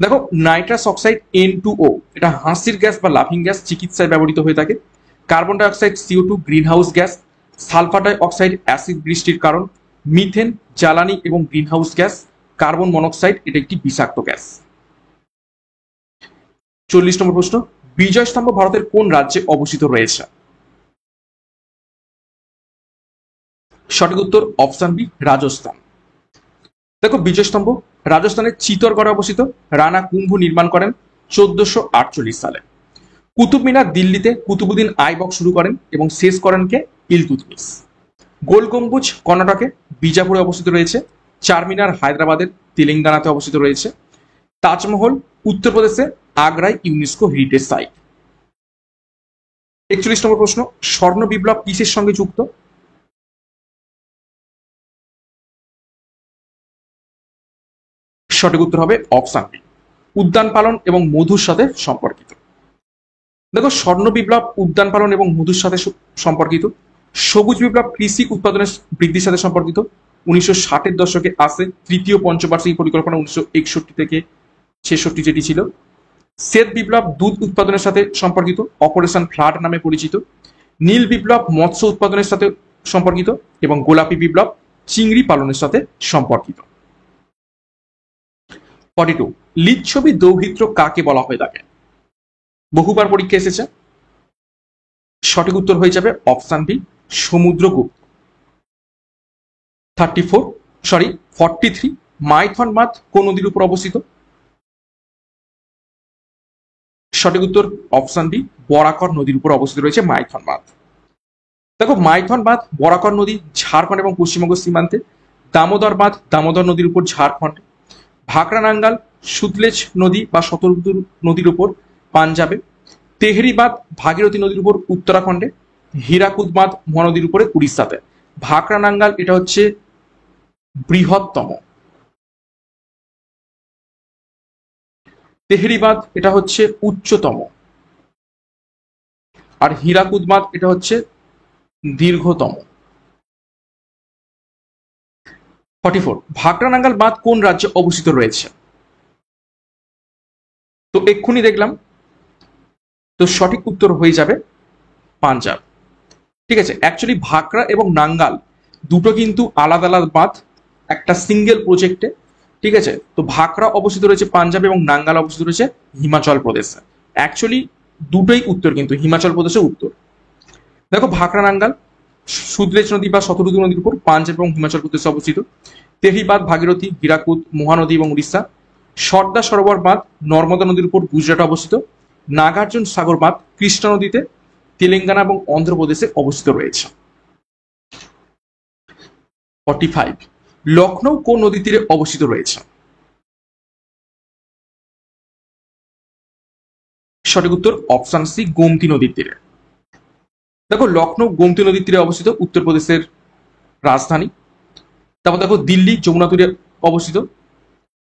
দেখো নাইট্রাস অক্সাইড N2O এটা হাসির গ্যাস বা লাফিং গ্যাস চিকিৎসায় ব্যবহৃত হয়ে থাকে। কার্বন ডাই অক্সাইড CO2 greenhouse gas. Sulphur ডাই অক্সাইড অ্যাসিড বৃষ্টির কারণ। মিথেন জ্বালানি এবং greenhouse gas. Carbon monoxide এটা একটি বিষাক্ত গ্যাস। 40 নম্বর প্রশ্ন, বিজয় স্তম্ভ ভারতের কোন রাজ্যে অবস্থিত রয়েছে? সঠিক উত্তর অপশন বি, রাজস্থান। দেখো বিজয় স্তম্ভ রাজস্থানের চিতরগড়ে অবস্থিত। রানা কুম্ভ নির্মাণ করেন 1448 সালে। কুতুব মিনার দিল্লিতে কুতুবুদ্দিন আইবক শুরু করেন এবং শেষ করেন কে? ইলতুৎমিশ। গোল গম্বুজ কর্ণাটকে বিজাপুরে অবস্থিত রয়েছে। চারমিনার হায়দ্রাবাদের তেলেঙ্গানাতে অবস্থিত রয়েছে। তাজমহল উত্তরপ্রদেশে আগ্রায় ইউনেস্কো হেরিটেজ সাইট। 41 নম্বর প্রশ্ন, স্বর্ণ বিপ্লব কিসের সঙ্গে যুক্ত? সঠিক উত্তর হবে অপশন বি, উদ্যান পালন এবং মধুর সাথে সম্পর্কিত। দেখো স্বর্ণ বিপ্লব উদ্যান পালন এবং মধুর সাথে সম্পর্কিত। সবুজ বিপ্লব কৃষি উৎপাদনের বৃদ্ধির সাথে সম্পর্কিত। 1960-এর দশকে আসে তৃতীয় পঞ্চবার্ষিকী পরিকল্পনা 1961 থেকে 66 যেটি ছিল। শ্বেত বিপ্লব দুধ উৎপাদনের সাথে সম্পর্কিত, অপারেশন ফ্লাড নামে পরিচিত। নীল বিপ্লব মৎস্য উৎপাদনের সাথে সম্পর্কিত এবং গোলাপি বিপ্লব চিংড়ি পালনের সাথে সম্পর্কিত। 42, লিচ্ছবি দৌহিত্র কাকে বলা হয়ে থাকে? বহুবার পরীক্ষা এসেছে। সঠিক উত্তর হয়ে যাবে অপশন বি, সমুদ্রগুপ্ত। 43, মাইথন বাঁধ কোন নদীর উপর অবস্থিত? সঠিক উত্তর অপশন বি, বরাকর নদীর উপর অবস্থিত রয়েছে মাইথন বাঁধ। দেখো মাইথন বাঁধ বরাকর নদী ঝাড়খণ্ড এবং পশ্চিমবঙ্গ সীমান্তে। দামোদর বাঁধ দামোদর নদীর উপর ঝাড়খণ্ড। ভাকরা নাঙ্গাল সুতলেজ নদী বা শতরুদ্র নদীর উপর পাঞ্জাবে, তেহরি বাঁধ ভাগীরথী নদীর উপর উত্তরাখণ্ডে, হীরাকুদ বাঁধ মহানদীর উপরে উড়িষ্যাতে। ভাকরা নাঙ্গাল এটা হচ্ছে বৃহত্তম, তেহরি বাঁধ এটা হচ্ছে উচ্চতম, আর হীরাকুদ বাঁধ এটা হচ্ছে দীর্ঘতম। 44 ভাকরা নাঙ্গাল বাঁধ কোন রাজ্যে অবস্থিত রয়েছে? তো এক্ষুনি দেখলাম, তো সঠিক উত্তর হয়ে যাবে পাঞ্জাব। ঠিক আছে, অ্যাকচুয়ালি ভাকরা এবং নাঙ্গাল দুটো কিন্তু আলাদা আলাদা বাঁধ, একটা সিঙ্গেল প্রজেক্টে। ঠিক আছে, তো ভাকরা অবস্থিত রয়েছে পাঞ্জাবে এবং নাঙ্গাল অবস্থিত রয়েছে হিমাচল প্রদেশে। অ্যাকচুয়ালি দুটোই উত্তর, কিন্তু হিমাচল প্রদেশের উত্তর। দেখো, ভাকরা নাঙ্গাল সুতলেজ নদী বা শতরুদ্র নদীর উপর পাঞ্জাব এবং হিমাচল প্রদেশে অবস্থিত। তেহরি বাঁধ ভাগীরথী, হীরাকুদ মহানদী এবং উড়িষ্যা। সর্দার সরোবর বাঁধ নর্মদা নদীর উপর গুজরাটে অবস্থিত। নাগার্জুন সাগর বাঁধ কৃষ্ণা নদীতে তেলেঙ্গানা এবং অন্ধ্রপ্রদেশে অবস্থিত রয়েছে। 45 লখনৌ কোন নদীর তীরে অবস্থিত রয়েছে? সঠিক উত্তর অপশন সি, গোমতী নদীর তীরে। দেখো, লখনৌ গোমতী নদীর তীরে অবস্থিত, উত্তরপ্রদেশের রাজধানী। তারপর দেখো, দিল্লি যমুনা তীরে অবস্থিত,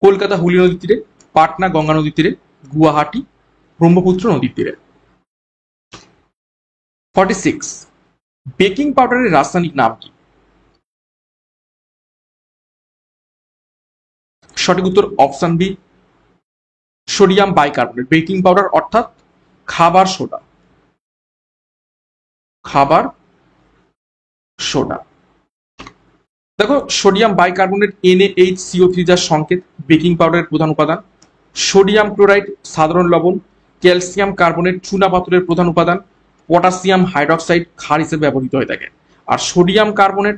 কলকাতা হুগলি নদীর তীরে, পাটনা গঙ্গা নদীর তীরে, গুয়াহাটি ব্রহ্মপুত্র নদীর তীরে। 46 বেকিং পাউডারের রাসায়নিক নাম কি? সঠিক উত্তর option B, sodium bicarbonate. Baking powder অর্থাৎ খাবার সোডা, খাবার সোডা। দেখো, সোডিয়াম বাইকার্বনেট NaHCO3 যার সংকেত, বেকিং পাউডারের প্রধান উপাদান। সোডিয়াম ক্লোরাইড সাধারণ লবণ, ক্যালসিয়াম কার্বনেট চুনা পাথরের প্রধান উপাদান, পটাশিয়াম হাইড্রক্সাইড ক্ষার হিসেবে ব্যবহৃত হয়ে থাকে। আর সোডিয়াম কার্বনেট,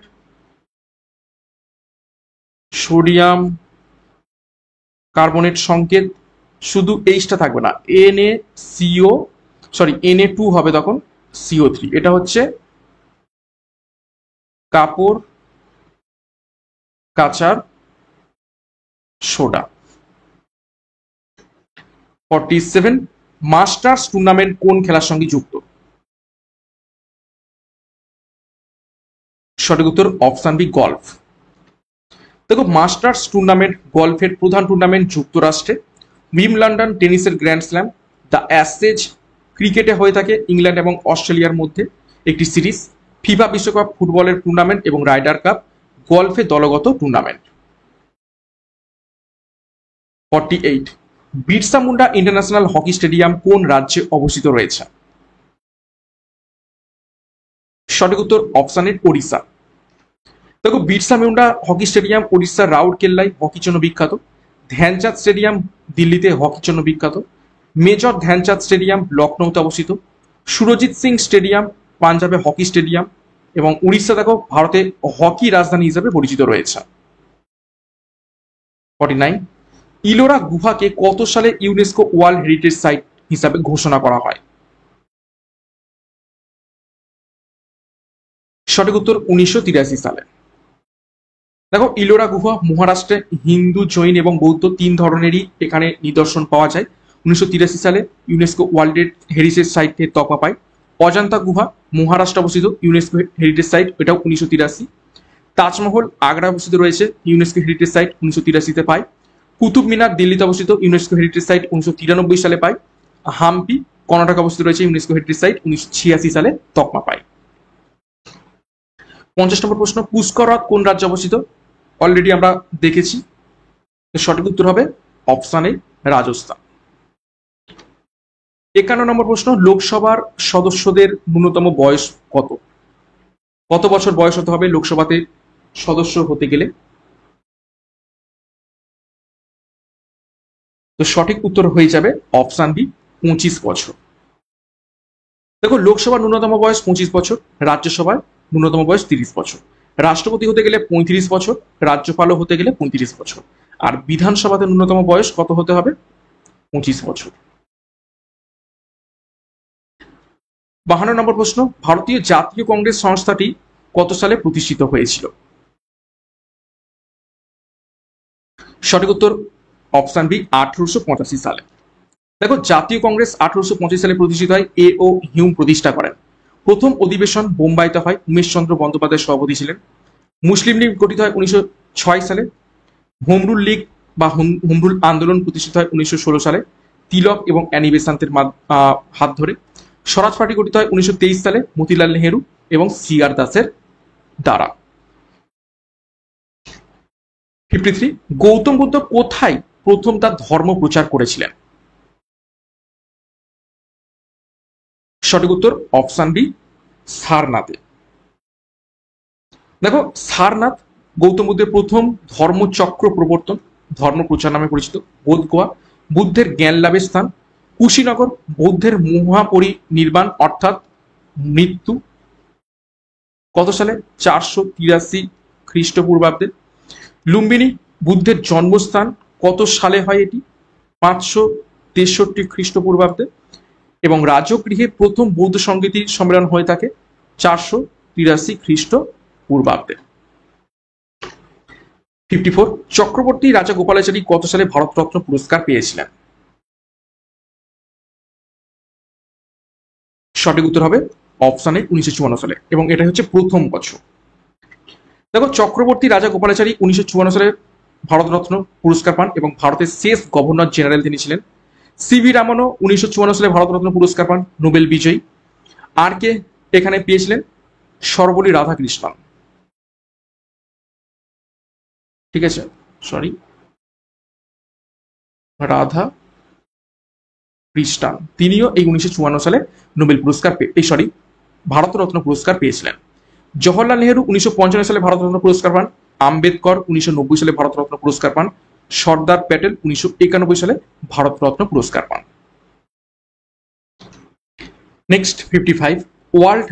সোডিয়াম কার্বনেট সংকেত শুধু এইচটা থাকবে না, Na2 হবে তখন CO3। এটা হচ্ছে কাপড় কাচার সোডা। 47 মাস্টার্স টুর্নামেন্ট কোন খেলার সঙ্গে যুক্ত? সঠিক উত্তর অপশন বি, গলফ। দেখো, মাস্টার্স টুর্নামেন্ট গলফের প্রধান টুর্নামেন্ট যুক্তরাষ্ট্রে। উইম্বলডন টেনিসের গ্র্যান্ড স্ল্যাম, দ্য অ্যাশেজ ক্রিকেটে হয়ে থাকে ইংল্যান্ড এবং অস্ট্রেলিয়ার মধ্যে একটি সিরিজ। ফিফা বিশ্বকাপ ফুটবলের টুর্নামেন্ট এবং রাইডার কাপ গলফে দলগত tournament. 48 Birsa Munda international hockey stadium কোন রাজ্যে অবস্থিত রয়েছে? সঠিক উত্তর অপশন এ, ওড়িশা। দেখো, বিরসা মুন্ডা হকি স্টেডিয়াম ওড়িশার রাউরকেল্লায় হকির জন্য বিখ্যাত। ধ্যানচাঁদ স্টেডিয়াম দিল্লিতে হকির জন্য বিখ্যাত। মেজর ধ্যানচাঁদ স্টেডিয়াম লখনৌতে অবস্থিত। সুরজিৎ সিং স্টেডিয়াম পাঞ্জাবে হকি স্টেডিয়াম। এবং উড়িষ্যা দেখো ভারতে হকি রাজধানী হিসেবে পরিচিত রয়েছে। 49 ইলোরা গুহাকে কত সালে ইউনেস্কো ওয়ার্ল্ড হেরিটেজ সাইট হিসাবে ঘোষণা করা হয়? সঠিক উত্তর 1983 সালে। দেখো, ইলোরা গুহা মহারাষ্ট্রে হিন্দু, জৈন এবং বৌদ্ধ তিন ধরনেরই এখানে নিদর্শন পাওয়া যায়। 1983 সালে ইউনেস্কো ওয়ার্ল্ড হেরিটেজ সাইটের তকমা পায়। অজন্তা গুহা মহারাষ্ট্রে অবস্থিত, ইউনেস্কো হেরিটেজ সাইট, এটাও 1983। তাজমহল আগ্রা অবস্থিত রয়েছে, ইউনেস্কো হেরিটেজ সাইট 1983-তে পায়। কুতুব মিনার দিল্লিতে অবস্থিত, ইউনেস্কো হেরিটেজ সাইট 1993 সালে পায়। হাম্পি কর্ণাটকে অবস্থিত রয়েছে, ইউনেস্কো হেরিটেজ সাইট 1986 সালে তকমা পায়। 50 নম্বর প্রশ্ন, পুষ্কর হ্রদ কোন রাজ্যে অবস্থিত? অলরেডি আমরা দেখেছি, সঠিক উত্তর হবে অপশন এ, রাজস্থান। 51 নম্বর প্রশ্ন, লোকসভার সদস্যদের ন্যূনতম বয়স কত? কত বছর বয়স হতে হবে লোকসভাতে সদস্য হতে গেলে? তো সঠিক উত্তর হয়ে যাবে অপশন বি, 25 বছর। দেখো, লোকসভার ন্যূনতম বয়স 25 বছর, রাজ্যসভায় ন্যূনতম বয়স 30 বছর। রাষ্ট্রপতি হতে গেলে 35 বছর, রাজ্যপালও হতে গেলে 35 বছর। আর বিধানসভাতে ন্যূনতম বয়স কত হতে হবে? 25 বছর। 52 নম্বর প্রশ্ন, ভারতীয় জাতীয় কংগ্রেস সংস্থাটি কত সালে প্রতিষ্ঠিত হয়েছিল? সঠিক উত্তর অপশন বি 1885 সালে। দেখো জাতীয় কংগ্রেস 1885 সালে প্রতিষ্ঠিত হয়, এ ও হিউম প্রতিষ্ঠা করেন। প্রথম অধিবেশন বোম্বাইতে হয়, উমেশচন্দ্র বন্দ্যোপাধ্যায় সভাপতি ছিলেন। মুসলিম লীগ গঠিত হয় 1906 সালে। হোমরুল লীগ বা হোমরুল আন্দোলন প্রতিষ্ঠিত হয় 1916 সালে তিলক এবং অ্যানি বেসান্তের হাত ধরে। স্বরাজ পার্টি গঠিত হয় 1923 সালে মতিলাল নেহেরু এবং সি আর দাসের দ্বারা। 53, গৌতম বুদ্ধ কোথায় প্রথম তার ধর্ম প্রচার করেছিলেন? সঠিক উত্তর অপশন বি সারনাথে। দেখো সারনাথ গৌতম বুদ্ধের প্রথম ধর্মচক্র প্রবর্তন, ধর্ম প্রচার নামে পরিচিত। বোধগয়া বুদ্ধের জ্ঞান লাভের স্থান। কুশীনগর বৌদ্ধের মহাপরিনির্বাণ অর্থাৎ মৃত্যু কত সালে? 483 খ্রিস্টপূর্বাব্দে। লুম্বিনী বুদ্ধের জন্মস্থান, কত সালে হয় এটি? 563 খ্রিস্টপূর্বাব্দে। এবং রাজগৃহে প্রথম বৌদ্ধ সংগীতি সম্মেলন হয়ে থাকে 483 খ্রিস্টপূর্বাব্দে। 54, চক্রবর্তী রাজা গোপালাচারী কত সালে ভারতরত্ন পুরস্কার পেয়েছিলেন? সঠিক উত্তর হবে অপশনে 1954 সালে, এবং এটা হচ্ছে প্রথম বছর। দেখো চক্রবর্তী রাজা গোপালাচারী 1954 সালে ভারতরত্ন পুরস্কার পান এবং ভারতের শেষ গভর্নর জেনারেল তিনি ছিলেন। সিভি রামনও 1954 সালে ভারতরত্ন পুরস্কার পান, নোবেল বিজয়ী। আর কে এখানে পেয়েছিলেন? সর্বপল্লী রাধাকৃষ্ণন। ঠিক আছে, সরি, রাধা কৃষ্ণন, তিনিও এই 1954 সালে নোবেল পুরস্কার ভারতরত্ন পুরস্কার পেয়েছিলেন। জওহরলাল নেহেরু 1955 সালে ভারতরত্ন পুরস্কার পান। আম্বেদকর 1990 সালে ভারতরত্ন পুরস্কার পান। সর্দার প্যাটেল 1991 সালে ভারতরত্ন পুরস্কার পান। Next 55, world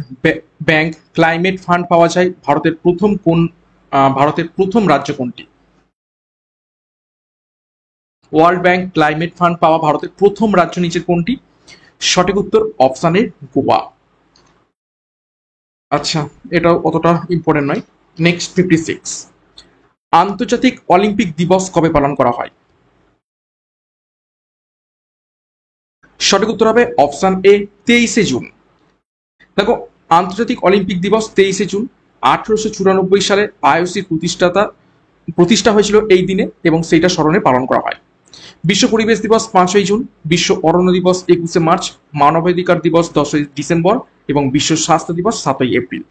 bank climate fund পাওয়া যায় ভারতের প্রথম রাজ্য কোনটি? ওয়ার্ল্ড ব্যাংক ক্লাইমেট ফান্ড পাওয়া ভারতের প্রথম রাজ্য নিচের কোনটি? সঠিক উত্তর অপশন এ গোয়া। আচ্ছা, এটাও অতটা ইম্পর্টেন্ট নয়। নেক্সট 56, আন্তর্জাতিক অলিম্পিক দিবস কবে পালন করা হয়? সঠিক উত্তর হবে অপশন এ 23শে জুন। দেখো আন্তর্জাতিক অলিম্পিক দিবস 23শে জুন। 1894 সালে আইওসি প্রতিষ্ঠা হয়েছিল এই দিনে এবং সেইটা স্মরণে পালন করা হয়। বিশ্ব পরিবেশ দিবস 5ই জুন। বিশ্ব অরণ্য দিবস 21শে মার্চ। মানবাধিকার দিবস 10ই ডিসেম্বর এবং বিশ্ব স্বাস্থ্য দিবস 7ই এপ্রিল।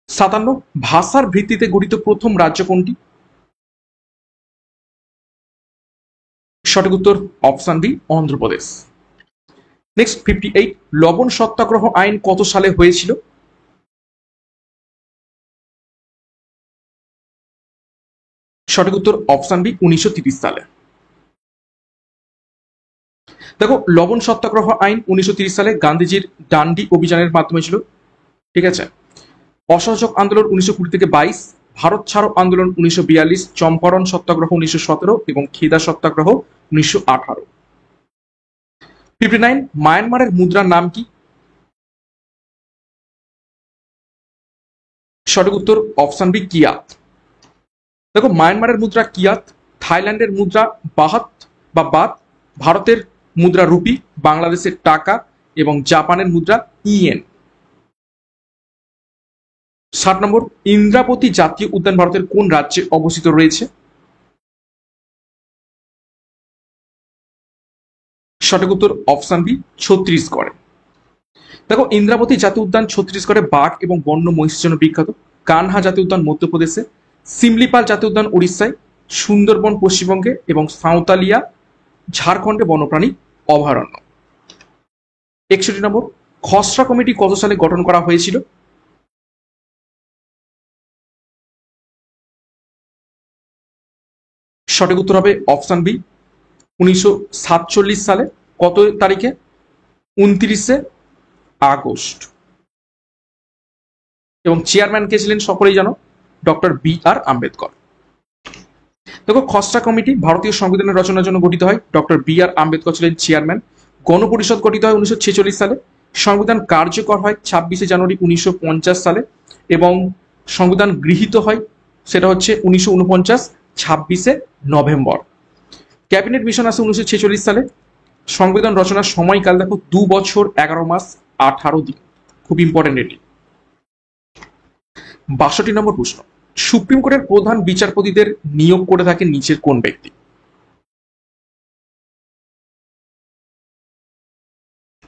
57, ভাষার ভিত্তিতে গঠিত প্রথম রাজ্য কোনটি? সঠিক উত্তর অপশন বি অন্ধ্রপ্রদেশ। নেক্সট 58, লবণ সত্যাগ্রহ আইন কত সালে হয়েছিল? সঠিক উত্তর অপশন বি 1930 সালে। দেখো লবণ সত্যাগ্রহ আইন 1930 সালে গান্ধীজির ডান্ডি অভিযানের মাধ্যমে ছিল। ঠিক আছে। অসহযোগ আন্দোলন 1920 থেকে 22, ভারত ছাড়ো আন্দোলন 1942, চম্পারণ সত্যাগ্রহ 1917 এবং খিদা সত্যাগ্রহ 1918। 59, মায়ানমারের মুদ্রার নাম কি? সঠিক উত্তর অপশন বি কিয়াত। দেখো মায়ানমারের মুদ্রা কিয়াত, থাইল্যান্ডের মুদ্রা বাহাত বা বাত, ভারতের মুদ্রা রুপি, বাংলাদেশের টাকা এবং জাপানের মুদ্রা ইয়েন। 60 নম্বর, ইন্দ্রাবতী জাতীয় উদ্যান ভারতের কোন রাজ্যে অবস্থিত রয়েছে? সঠিক উত্তর অপশন বি ছত্তিশগড়ে। দেখো ইন্দ্রাবতী জাতীয় উদ্যান ছত্তিশগড়ে বাঘ এবং বন্য মহিষের জন্য বিখ্যাত। কানহা জাতীয় উদ্যান মধ্যপ্রদেশে, সিমলিপাল জাতীয় উদ্যান উড়িষ্যায়, সুন্দরবন পশ্চিমবঙ্গে এবং সাঁওতালিয়া ঝাড়খণ্ডে বন্যপ্রাণী অভয়ারণ্য। 61 নম্বর, খসড়া কমিটি কত সালে গঠন করা হয়েছিল? সঠিক উত্তর হবে অপশন বি 1947 সালে। কত তারিখে? 29শে আগস্ট। এবং চেয়ারম্যান কে ছিলেন সকলেই জানো, ডক্টর বি আর আম্বেদকর। দেখো খসড়া কমিটি ভারতীয় সংবিধানের রচনার জন্য গঠিত হয়, ডক্টর বি আর আম্বেদকর ছিলেন চেয়ারম্যান। গণপরিষদ গঠিত হয় 1946 সালে। সংবিধান কার্যকর হয় 26শে জানুয়ারি 1950 সালে এবং সংবিধান গৃহীত হয় সেটা হচ্ছে 1949 26শে নভেম্বর ক্যাবিনেট মিশন আসে 1946 সালে। সংবিধান রচনার সময়কাল দেখো 2 বছর 11 মাস 18 দিন, খুব ইম্পর্টেন্ট এটি। 62 নম্বর প্রশ্ন, সুপ্রিম কোর্টের প্রধান বিচারপতিদের নিয়োগ করে থাকে নিচের কোন ব্যক্তি?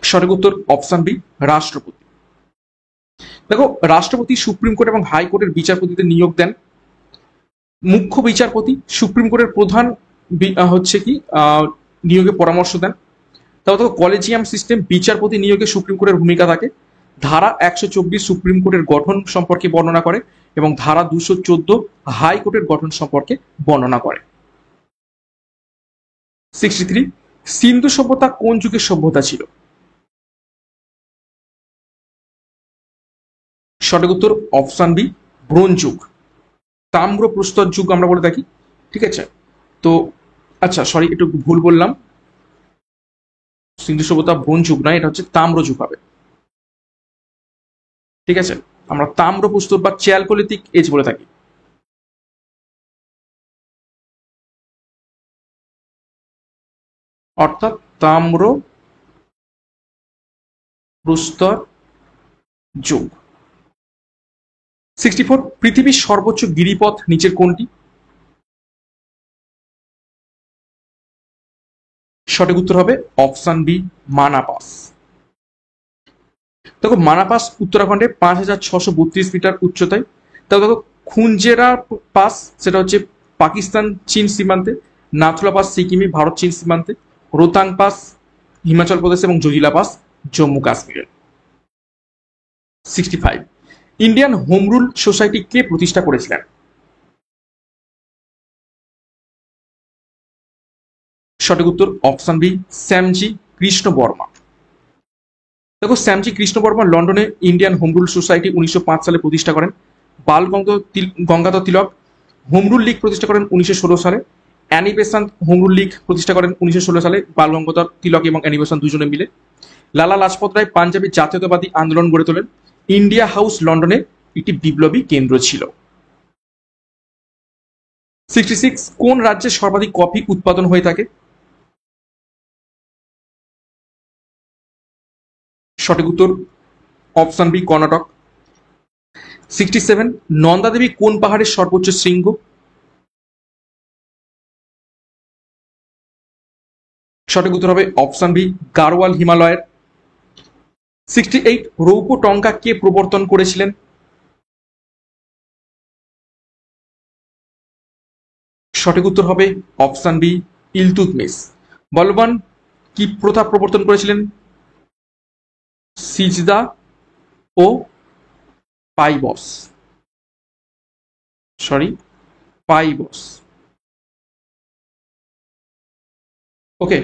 সঠিক উত্তর অপশন বি, রাষ্ট্রপতি। দেখো, রাষ্ট্রপতি সুপ্রিম কোর্ট এবং হাইকোর্টের বিচারপতিদের নিয়োগ দেন। মুখ্য বিচারপতি সুপ্রিম কোর্টের প্রধান হচ্ছে কি নিয়োগে পরামর্শ দেন। তারপর দেখো, কলেজিয়াম সিস্টেম বিচারপতি নিয়োগে সুপ্রিম কোর্টের ভূমিকা থাকে। ধারা 124 সুপ্রিম কোর্টের গঠন সম্পর্কে বর্ণনা করে এবং ধারা 214 হাইকোর্টের গঠন সম্পর্কে বর্ণনা করে। 63, সিন্ধু সভ্যতা কোন যুগের সভ্যতা ছিল? সঠিক উত্তর অপশন বি, ব্রোঞ্জ যুগ। তাম্র প্রস্তর যুগ আমরা বলে থাকি, ঠিক আছে। তো আচ্ছা, সরি, একটু ভুল বললাম, সিন্ধু সভ্যতা ব্রোঞ্জ যুগ নয়, এটা হচ্ছে তাম্র যুগ হবে, ঠিক আছে। আমরা তাম্র প্রস্তর বা চ্যালকোলিথিক এজ বলে থাকি। অর্থাৎ তাম্র প্রস্তর যুগ। 64, পৃথিবীর সর্বোচ্চ গিরিপথ নিচের কোনটি? সঠিক উত্তর হবে অপশন বি, মানা পাস। দেখো, মানা পাস উত্তরাখণ্ডে 5632 মিটার উচ্চতায়। তারপর দেখো, খুঞ্জেরা পাস সেটা হচ্ছে পাকিস্তান চীন সীমান্তে। নাথুলা পাস সিকিমে ভারত চীন সীমান্তে। রোতাং পাস হিমাচল প্রদেশ এবং জজিলা পাস জম্মু কাশ্মীরে। 65, ইন্ডিয়ান হোম রুল সোসাইটি কে প্রতিষ্ঠা করেছিলেন? সঠিক উত্তর অপশন বি, শ্যামজি কৃষ্ণ বর্মা। দেখো, শ্যামজি কৃষ্ণ বর্মা লন্ডনে ইন্ডিয়ান হোম রুল সোসাইটি 1905 সালে প্রতিষ্ঠা করেন। Bal Gangadhar Tilak home rule league প্রতিষ্ঠা করেন 1916 সালে। Annie Besant home rule league প্রতিষ্ঠা করেন 1916 সালে, বাল গঙ্গাধর তিলক এবং অ্যানি বেসান্ত দুজনে মিলে। লালা লাজপত রায় পাঞ্জাবে জাতীয়তাবাদী আন্দোলন গড়ে তোলেন। ইন্ডিয়া হাউস লন্ডনে একটি বিপ্লবী কেন্দ্র ছিল। 66, কোন রাজ্যে সর্বাধিক কফি উৎপাদন হয়ে থাকে? সঠিক উত্তর অপশন বি, কর্ণাটক। 67, নন্দা দেবী কোন পাহাড়ের সর্বোচ্চ শৃঙ্গ? সঠিক উত্তর হবে অপশন বি, গাড়োয়াল হিমালয়ের। 68, রৌপ্য টঙ্কা কে প্রবর্তন করেছিলেন? সঠিক উত্তর হবে অপশন বি, ইলতুৎমিশ। বলবান কি প্রথা প্রবর্তন করেছিলেন? সিজদা ও পাইবস, পাইবস। ওকে,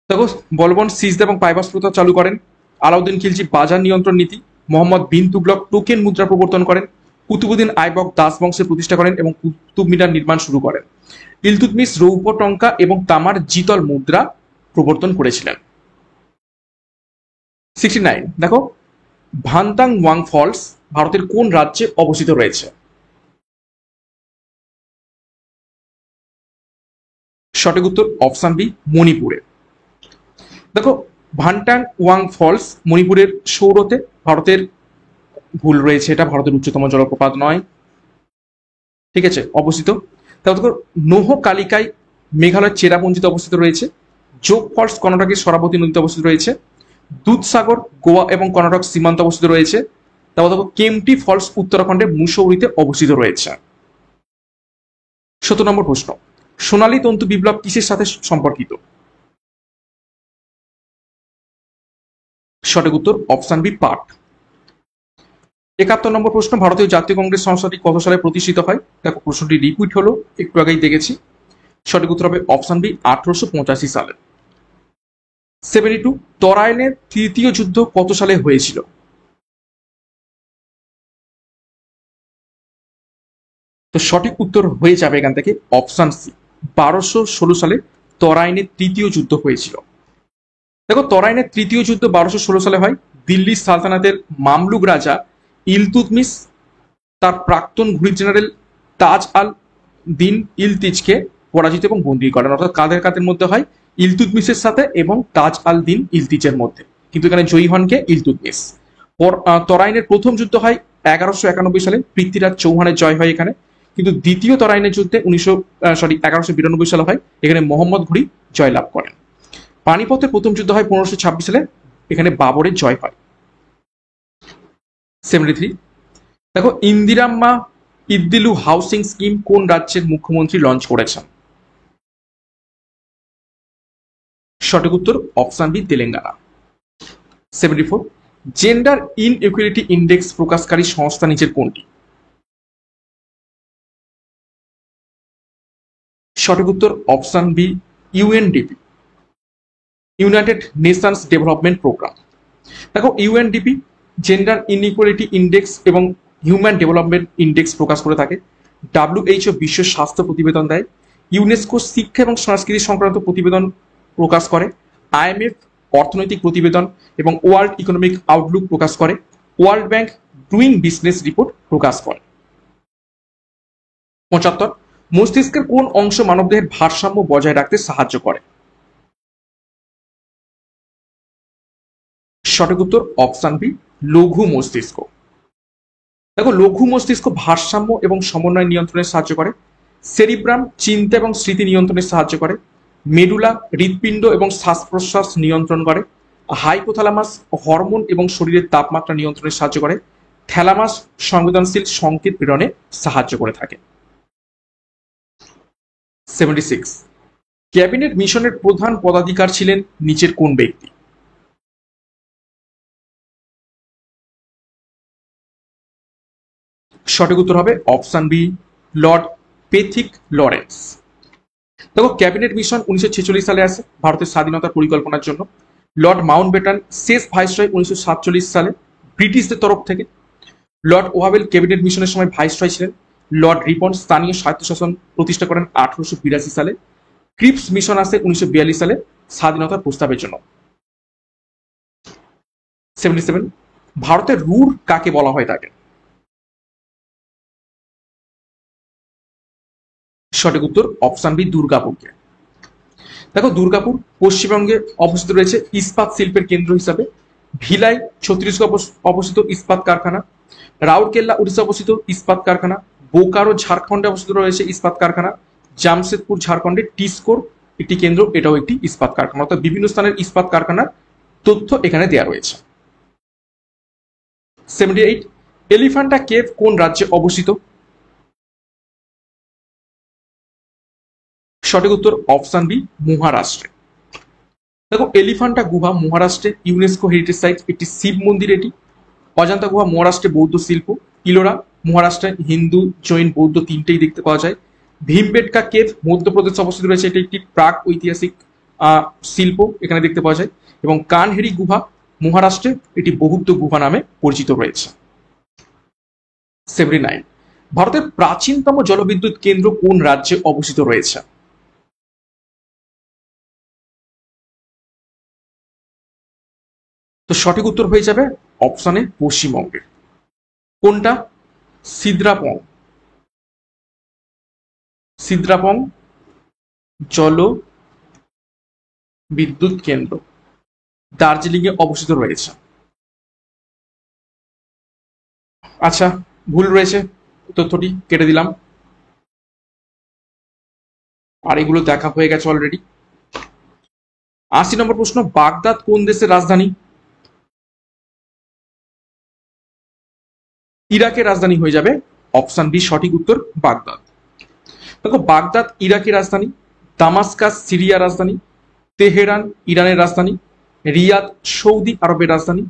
দেখো, বলবন সিজদা এবং পাইবাস প্রথা চালু করেন। আলাউদ্দিন খিলজি বাজার নিয়ন্ত্রণ নীতি। মোহাম্মদ বিন তুগলক টোকেন মুদ্রা প্রবর্তন করেন। কুতুবুদ্দিন আইবক দাস বংশের প্রতিষ্ঠা করেন এবং কুতুব মিনার নির্মাণ শুরু করেন। ইলতুৎমিশ রৌপ্য টঙ্কা এবং তামার জিতল মুদ্রা প্রবর্তন করেছিলেন। 69, দেখো, ভান্তাং ওয়াং ফলস ভারতের কোন রাজ্যে অবস্থিত রয়েছে? সঠিক উত্তর অপশন বি, মণিপুরে। দেখো, ভান্টাং ওয়াং ফলস মণিপুরের সৌরতে, ভারতের, ভুল রয়েছে, এটা ভারতের উচ্চতম জলপ্রপাত নয়, ঠিক আছে, অবস্থিত। তারপর দেখো, নোহ কালিকাই মেঘালয়ের চেরাপুঞ্জিতে অবস্থিত রয়েছে। যোগ ফলস কর্ণাটকের সরাবতী নদীতে অবস্থিত রয়েছে। দুধসাগর গোয়া এবং কর্ণাটক সীমান্ত অবস্থিত রয়েছে। তারপর দেখো, কেমটি ফলস উত্তরাখণ্ডের মুসৌরিতে অবস্থিত রয়েছে। 17 নম্বর প্রশ্ন, সোনালী তন্তু বিপ্লব কিসের সাথে সম্পর্কিত? সঠিক উত্তর অপশন বি, পাট। 71 নম্বর প্রশ্ন, ভারতীয় জাতীয় কংগ্রেস সংস্থাটি কত সালে প্রতিষ্ঠিত হয়? দেখো, প্রশ্নটি রিপিট হলো, একটু আগেই দেখেছি। সঠিক উত্তর হবে অপশন বি, 1885 সালে। 72, তরাইনের তৃতীয় যুদ্ধ কত সালে হয়েছিল? তো সঠিক উত্তর হয়ে যাবে এখান থেকে অপশন সি, 1216 সালে তরাইনের তৃতীয় যুদ্ধ হয়েছিল। দেখো, তরাইনের তৃতীয় যুদ্ধ 1216 সালে হয়। দিল্লি সালতানাতের মামলুক রাজা ইলতুৎমিশ তার প্রাক্তন ঘুরি জেনারেল তাজ আল দিন ইলতিজকে পরাজিত এবং বন্দী করেন। অর্থাৎ কাদের কাদের মধ্যে হয়? ইলতুৎমিশের সাথে এবং তাজ আল দিন ইলতিজের মধ্যে, কিন্তু এখানে জয়ী হন কে? ইলতুৎমিশ। তরাইনের প্রথম যুদ্ধ হয় 1191 সালে, পৃথ্বীরাজ চৌহানের জয় হয় এখানে। কিন্তু দ্বিতীয় তরাইনের যুদ্ধে 1192 সালে হয়, এখানে মোহাম্মদ ঘুরি জয়লাভ করেন। পানিপথের প্রথম যুদ্ধ হয় 1526 সালে, এখানে বাবরের জয় হয়। 73। দেখো, ইন্দিরাম্মা ইদ্দিলু হাউসিং স্কিম কোন রাজ্যের মুখ্যমন্ত্রী লঞ্চ করেছেন? সঠিক উত্তর option B, Telangana. 74। Gender inequality index প্রকাশকারী সংস্থা নিচের কোনটি? সঠিক উত্তর option B, UNDP, United Nations Development Programme. দেখো, ইউএনডিপি জেন্ডার ইনইকুয়ালিটি ইন্ডেক্স এবং হিউম্যান ডেভেলপমেন্ট ইন্ডেক্স প্রকাশ করে থাকে। ডাব্লিউএইচও বিশ্ব স্বাস্থ্য প্রতিবেদন দেয়। ইউনেস্কো শিক্ষা এবং সংস্কৃতি সংক্রান্ত প্রতিবেদন প্রকাশ করে। আইএমএফ অর্থনৈতিক প্রতিবেদন এবং ওয়ার্ল্ড ইকোনমিক আউটলুক প্রকাশ করে। World Bank Doing Business report প্রকাশ করে। 75। মস্তিষ্কের কোন অংশ মানবদেহের ভারসাম্য বজায় রাখতে সাহায্য করে? সঠিক উত্তর অপশন বি, লঘু মস্তিষ্ক। দেখো, লঘু মস্তিষ্ক ভারসাম্য এবং সমন্বয় নিয়ন্ত্রণে সাহায্য করে। সেরিব্রাম চিন্তা এবং স্মৃতি নিয়ন্ত্রণে সাহায্য করে। মেডুলা হৃৎপিণ্ড এবং শ্বাস প্রশ্বাস নিয়ন্ত্রণ করে। হাইপোথ্যালামাস হরমোন এবং শরীরের তাপমাত্রা নিয়ন্ত্রণে সাহায্য করে। থ্যালামাস সংবেদনশীল সংকেত প্রেরণে সাহায্য করে থাকে। 76। ক্যাবিনেট মিশনের প্রধান পদাধিকার ছিলেন নিচের কোন ব্যক্তি? সঠিক উত্তর হবে option B, Lord Pethick Lawrence. দেখো, ক্যাবিনেট মিশন 1946 সালে আসে ভারতের স্বাধীনতার পরিকল্পনার জন্য। লর্ড মাউন্টব্যাটেন শেষ ভাইসরয় 1947 সালে ব্রিটিশদের তরফ থেকে। লর্ড ওয়াবেল ক্যাবিনেট মিশনের সময় ভাইসরয় ছিলেন। লর্ড রিপন স্থানীয় স্বায়ত্তশাসন প্রতিষ্ঠা করেন 1882 সালে। ক্রিপস মিশন আসে 1942 সালে স্বাধীনতার প্রস্তাবের জন্য। 77। ভারতের রুর কাকে বলা হয় থাকে? সঠিক উত্তর অপশন বি, দুর্গাপুরকে। দেখো, দুর্গাপুর পশ্চিমবঙ্গে অবস্থিত রয়েছে ইস্পাত শিল্পের কেন্দ্র হিসাবে। ভিলাই ছত্তিশগড় অবস্থিত ইস্পাত কারখানা। রাউরকেল্লা উড়িষ্যা অবস্থিত ইস্পাত কারখানা। বোকারো ঝাড়খণ্ডে অবস্থিত রয়েছে ইস্পাত কারখানা। জামশেদপুর ঝাড়খণ্ডে টিসকোর একটি কেন্দ্র, এটাও একটি ইস্পাত কারখানা। অর্থাৎ বিভিন্ন স্থানের ইস্পাত কারখানার তথ্য এখানে দেওয়া রয়েছে। 78। এলিফ্যান্টা কেভ কোন রাজ্যে অবস্থিত? সঠিক উত্তর অপশন বি, মহারাষ্ট্রে। দেখো, এলিফ্যান্টা গুহা মহারাষ্ট্রে ইউনেস্কো হেরিটেজ সাইট, একটি শিব মন্দির এটি। অজন্তা গুহা মহারাষ্ট্রে বৌদ্ধ শিল্প। ইলোরা মহারাষ্ট্রে হিন্দু জৈন বৌদ্ধ তিনটেই দেখতে পাওয়া যায়। ভীমবেটকা কেভ মধ্যপ্রদেশে অবস্থিত রয়েছে, এটি একটি প্রাক ঐতিহাসিক শিল্প, এখানে দেখতে পাওয়া যায়। এবং কানহেরি গুহা মহারাষ্ট্রে, এটি বৌদ্ধ গুহা নামে পরিচিত রয়েছে। 79। ভারতের প্রাচীনতম জলবিদ্যুৎ কেন্দ্র কোন রাজ্যে অবস্থিত রয়েছে? তো সঠিক উত্তর হয়ে যাবে অপশনে পশ্চিমবঙ্গের। কোনটা? সিদ্রাপং। সিদ্রাপং জল বিদ্যুৎ কেন্দ্র দার্জিলিং এ অবস্থিত রয়েছে। আচ্ছা, ভুল রয়েছে, তথ্যটি কেটে দিলাম। আর এগুলো দেখা হয়ে গেছে অলরেডি। 80 নম্বর প্রশ্ন, বাগদাদ কোন দেশের রাজধানী? ইরাকের রাজধানী হয়ে যাবে অপশন বি, সঠিক উত্তর বাগদাদ। দেখো, বাগদাদ ইরাকের রাজধানী। দামাস্কাস সিরিয়ার রাজধানী। তেহরান ইরানের রাজধানী। রিয়াদ সৌদি আরবের রাজধানী।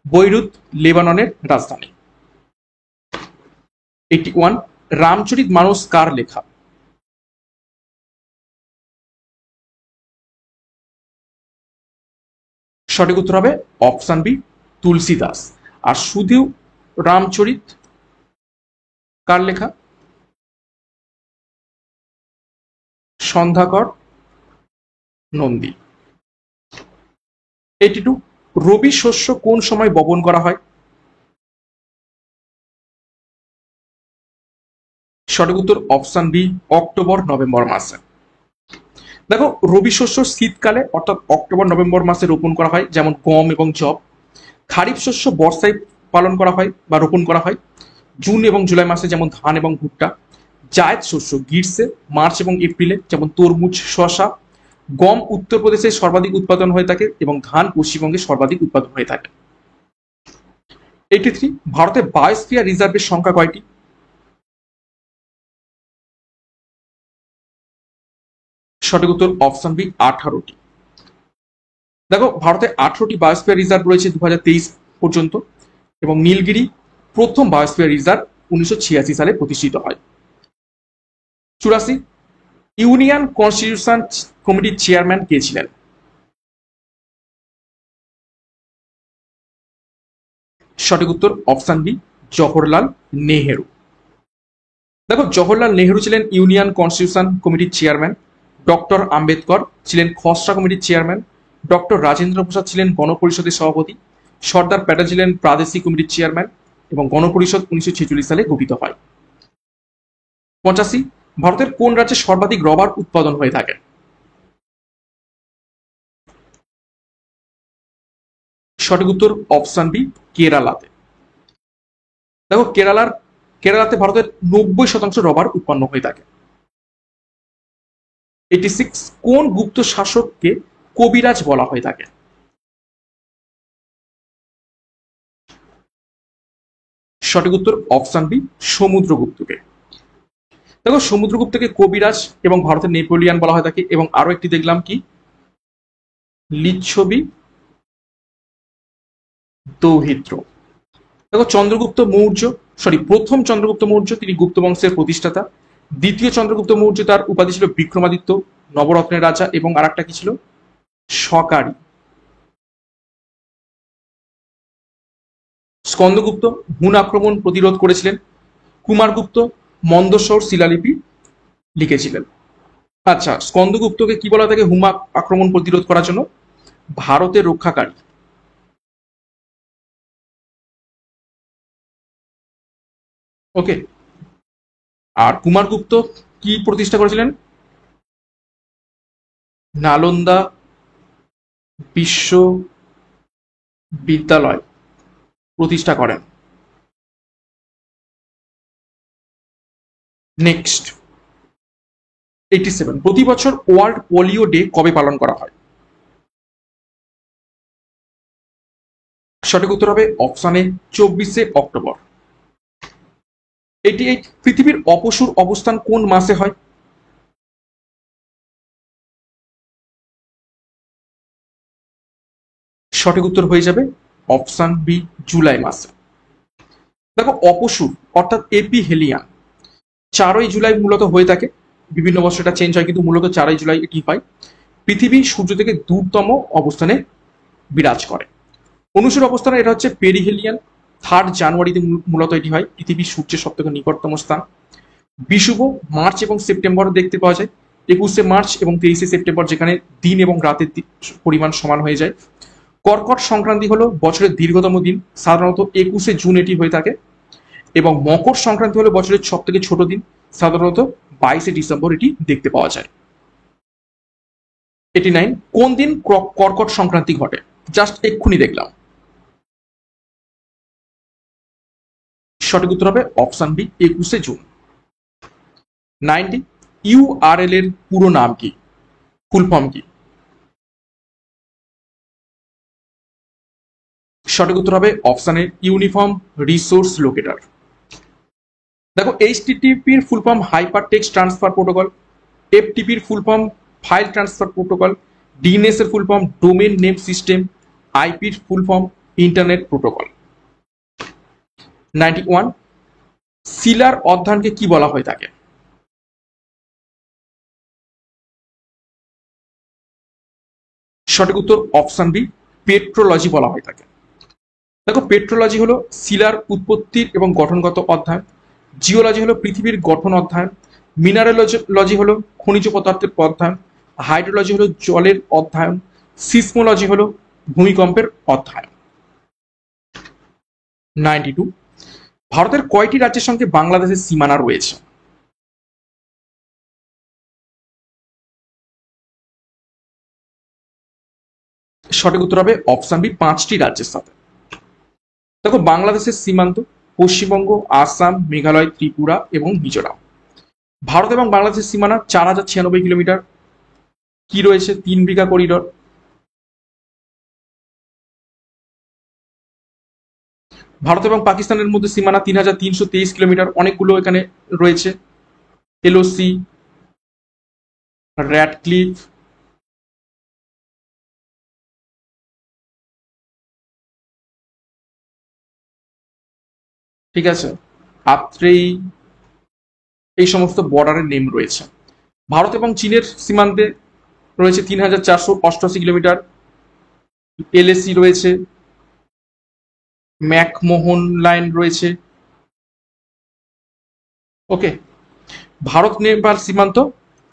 বৈরুত লেবাননের রাজধানী। 81। রামচরিত মানস কার লেখা? সঠিক উত্তর হবে অপশন বি, তুলসীদাস। আর শুধু রামচরিত কার লেখা? সন্ধ্যাকর নন্দী। 82। রবি শস্য কোন সময় বপন করা হয়? সঠিক উত্তর অপশন বি, অক্টোবর নভেম্বর মাসে। দেখো, রবি শস্য শীতকালে অর্থাৎ অক্টোবর নভেম্বর মাসে রোপণ করা হয়, যেমন গম এবং জব। খারিফ শস্য বর্ষায় পালন করা হয় বা রোপণ করা হয়, জুন এবং জুলাই মাসে, যেমন ধান এবং ভুট্টা। জায়দ শস্য গ্রীষ্মে, মার্চ এবং এপ্রিলে, যেমন তরমুজ, শসা। গম উত্তরপ্রদেশে সর্বাধিক উৎপাদন হয়ে থাকে এবং ধান পশ্চিমবঙ্গে সর্বাধিক উৎপাদন হয়ে থাকে। 83, ভারতের বায়োস্ফিয়ার রিজার্ভের সংখ্যা কয়টি? সঠিক উত্তর অপশন বি, 18টি। দেখো, ভারতে 18টি বায়োস্ফিয়ার রিজার্ভ রয়েছে 2023 পর্যন্ত, এবং নীলগিরি প্রথম বায়োস্ফিয়ার রিজার্ভ 1986 সালে প্রতিষ্ঠিত হয়। 84, ইউনিয়ন কনস্টিটিউশন কমিটির চেয়ারম্যান কে ছিলেন? সঠিক উত্তর অপশন বি, জওহরলাল নেহেরু। দেখো, জওহরলাল নেহেরু ছিলেন ইউনিয়ন কনস্টিটিউশন কমিটির চেয়ারম্যান। ডক্টর আম্বেদকর ছিলেন খসড়া কমিটির চেয়ারম্যান। ডক্টর রাজেন্দ্র প্রসাদ ছিলেন গণপরিষদের সভাপতি। সর্দার প্যাটেল ছিলেন প্রাদেশিক কমিটির চেয়ারম্যান, এবং গণপরিষদ 1946 সালে গঠিত হয়। 85, ভারতের কোন রাজ্যে সর্বাধিক রবার উৎপাদন হয়ে থাকে? সঠিক উত্তর অপশন বি, কেরালাতে। দেখো, কেরালাতে ভারতের 90% রবার উৎপন্ন হয়ে থাকে। 86, কোন গুপ্ত শাসককে কবিরাজ বলা হয়ে থাকে? সঠিক উত্তর অপশন বি, সমুদ্রগুপ্তকে। দেখো, সমুদ্রগুপ্তকে কবিরাজ এবং ভারতের নেপোলিয়ান বলা হয়ে থাকে। এবং আরো একটি দেখলাম কি, লিচ্ছবি দৌহিত্র। দেখো, প্রথম চন্দ্রগুপ্ত মৌর্য, তিনি গুপ্ত বংশের প্রতিষ্ঠাতা। দ্বিতীয় চন্দ্রগুপ্ত মৌর্য, তার উপাধি ছিল বিক্রমাদিত্য, নবরত্নের রাজা। এবং আর একটা কি ছিল, সকারি। স্কন্দগুপ্ত হুন আক্রমণ প্রতিরোধ করেছিলেন। কুমারগুপ্ত মন্দসৌর শিলালিপি লিখেছিলেন। আচ্ছা, স্কন্দগুপ্তকে কি বলা থাকে হুন আক্রমণ প্রতিরোধ করার জন্য? ভারতের রক্ষাকারী। ওকে। আর কুমারগুপ্ত কি প্রতিষ্ঠা করেছিলেন? নালন্দা বিশ্ববিদ্যালয় প্রতিষ্ঠা করেন। নেক্সট, 87, প্রতি বছর ওয়ার্ল্ড পোলিও ডে কবে পালন করা হয়? সঠিক উত্তর হবে অপশন এ, 24শে অক্টোবর। 88, পৃথিবীর অপসুর অবস্থান কোন মাসে হয়? সঠিক উত্তর হয়ে যাবে অপশন বি, জুলাই মাসে। দেখো, অপসুর অর্থাৎ এপিহেলিয়ান 4ই জুলাই মূলত হয়ে থাকে। বিভিন্ন বছর এটা চেঞ্জ হয়, কিন্তু মূলত 4ই জুলাই এটি হয়। পৃথিবী সূর্য থেকে দূরতম অবস্থানে বিরাজ করে। অনুসুর অবস্থানে এটা হচ্ছে পেরিহেলিয়ান, 3 জানুয়ারিতে মূলত এটি হয়। পৃথিবী সূর্যের সব থেকে নিকটতম স্থান। বিষুব মার্চ এবং সেপ্টেম্বর দেখতে পাওয়া যায়। 21শে মার্চ এবং 23শে সেপ্টেম্বর, যেখানে দিন এবং রাতের পরিমাণ সমান হয়ে যায়। কর্কট সংক্রান্তি হলো বছরের দীর্ঘতম দিন, সাধারণত 21শে জুন এটি হয়ে থাকে। এবং মকর সংক্রান্তি হলো বছরের সব থেকে ছোট দিন, সাধারণত 22শে ডিসেম্বর এটি দেখতে পাওয়া যায়। 89, কোন দিন কর্কট সংক্রান্তি ঘটে? জাস্ট এক্ষুনি দেখলাম। সঠিক উত্তর হবে অপশন বি, 21শে জুন। 90, ইউআরএল এর পুরো নাম কি, ফুল ফর্ম কি? সঠিক উত্তর হবে option A, uniform resource locator. দেখো, এইচটিটিপির full form hypertext transfer protocol. এফটিপির full form file transfer protocol. DNS এর full form domain name system. আইপির ফুল ফর্ম ইন্টারনেট প্রোটোকল। 91, সিলার অধ্যয়নকে কি বলা হয়ে থাকে? সঠিক উত্তর অপশন বি, পেট্রোলজি বলা হয়ে থাকে। দেখো, পেট্রোলজি হলো শিলার উৎপত্তির এবং গঠনগত অধ্যয়ন। জিওলজি হলো পৃথিবীর গঠন অধ্যয়ন। মিনারেলজি হলো খনিজ পদার্থের অধ্যয়ন। হাইড্রোলজি হলো জলের অধ্যয়ন। সিসমোলজি হলো ভূমিকম্পের অধ্যয়ন। 92, ভারতের কয়টি রাজ্যের সঙ্গে বাংলাদেশের সীমানা রয়েছে? সঠিক উত্তর হবে অপশন বি, 5টি রাজ্যের সাথে। দেখো বাংলাদেশের সীমান্ত পশ্চিমবঙ্গ, আসাম, মেঘালয়, ত্রিপুরা এবং মিজোরাম। ভারত এবং বাংলাদেশের সীমানা 4096 কিলোমিটার। কি রয়েছে? 3 বিঘা করিডোর। ভারত এবং পাকিস্তানের মধ্যে সীমানা 3323 কিলোমিটার। অনেকগুলো এখানে রয়েছে, এলওসি, র্যাডক্লিফ, ঠিক আছে, আত্রেই, এই সমস্ত বর্ডারের নেম রয়েছে। ভারত এবং চীনের সীমান্তে রয়েছে 3488 কিলোমিটার। এলএসি রয়েছে, ম্যাকমোহন লাইন রয়েছে। ওকে, ভারত নেপাল সীমান্ত